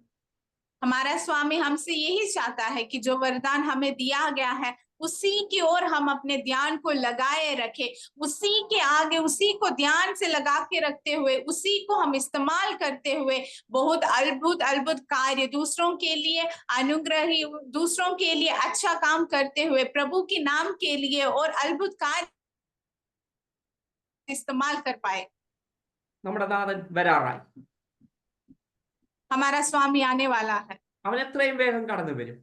हमारा स्वामी हमसे यही चाहता है कि जो वरदान हमें दिया गया है उसी की ओर हम अपने ध्यान को लगाए रखें, उसी के आगे उसी को ध्यान से लगा के रखते हुए उसी को हम इस्तेमाल करते हुए बहुत अद्भुत अद्भुत कार्य दूसरों के लिए अनुग्रही, दूसरों के लिए अच्छा काम करते हुए प्रभु के नाम के लिए और अद्भुत कार्य इस्तेमाल कर पाए। നമ്മുടെ നാഥൻ വരാറായി. हमारा स्वामी आने वाला है, അവൻ എത്രയും വേഗം കടന്നു വരും.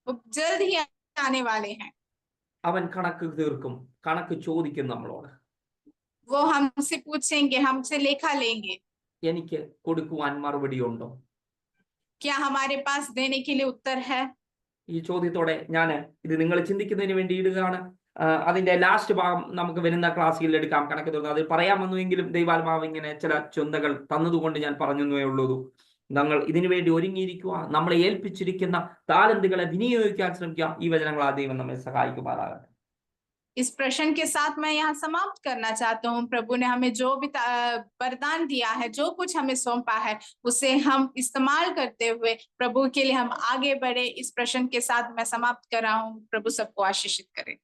वो जल्द ही आने वाले हैं। അവൻ കണക്ക് തീർക്കും, കണക്ക് ചോദിക്കും നമ്മളോട്. वो हमसे पूछेंगे, हमसे लेखा लेंगे। എനിക്ക് കൊടുക്കുവാൻ മറുപടി ഉണ്ടോ? क्या हमारे पास देने के लिए उत्तर है? ഈ ചോദ്യത്തോടെ ഞാൻ ഇത് നിങ്ങൾ ചിന്തിക്കുന്നതിന് വേണ്ടി ഇടുകയാണ്. അതിന്റെ ലാസ്റ്റ് ഭാഗം നമുക്ക് വരുന്ന ക്ലാസ്സിൽ എടുക്കാം. കണക്ക് തീർക്കും അത് പറയാമെന്നുവെങ്കിലും ദൈവാത്മാവ് ഇങ്ങനെ ചില ചിന്തകൾ തന്നതുകൊണ്ട് ഞാൻ പറഞ്ഞേ ഉള്ളൂ. ഞങ്ങൾ ഇതിനു വേണ്ടി ഒരുങ്ങിയിരിക്കുക, നമ്മളെ ഏൽപ്പിച്ചിരിക്കുന്ന താലന്തുകളെ വിനിയോഗിക്കാൻ ശ്രമിക്കുക. ഈ വചനങ്ങളാൽ ദൈവം നമ്മെ സഹായിക്കുമാറാകട്ടെ. इस प्रश्न के साथ मैं यहाँ समाप्त करना चाहता हूँ। प्रभु ने हमें जो भी वरदान दिया है, जो कुछ हमें सौंपा है, उसे हम इस्तेमाल करते हुए प्रभु के लिए हम आगे बढ़े। इस प्रश्न के साथ मैं समाप्त कर रहा हूँ। प्रभु सबको आशीषित करे।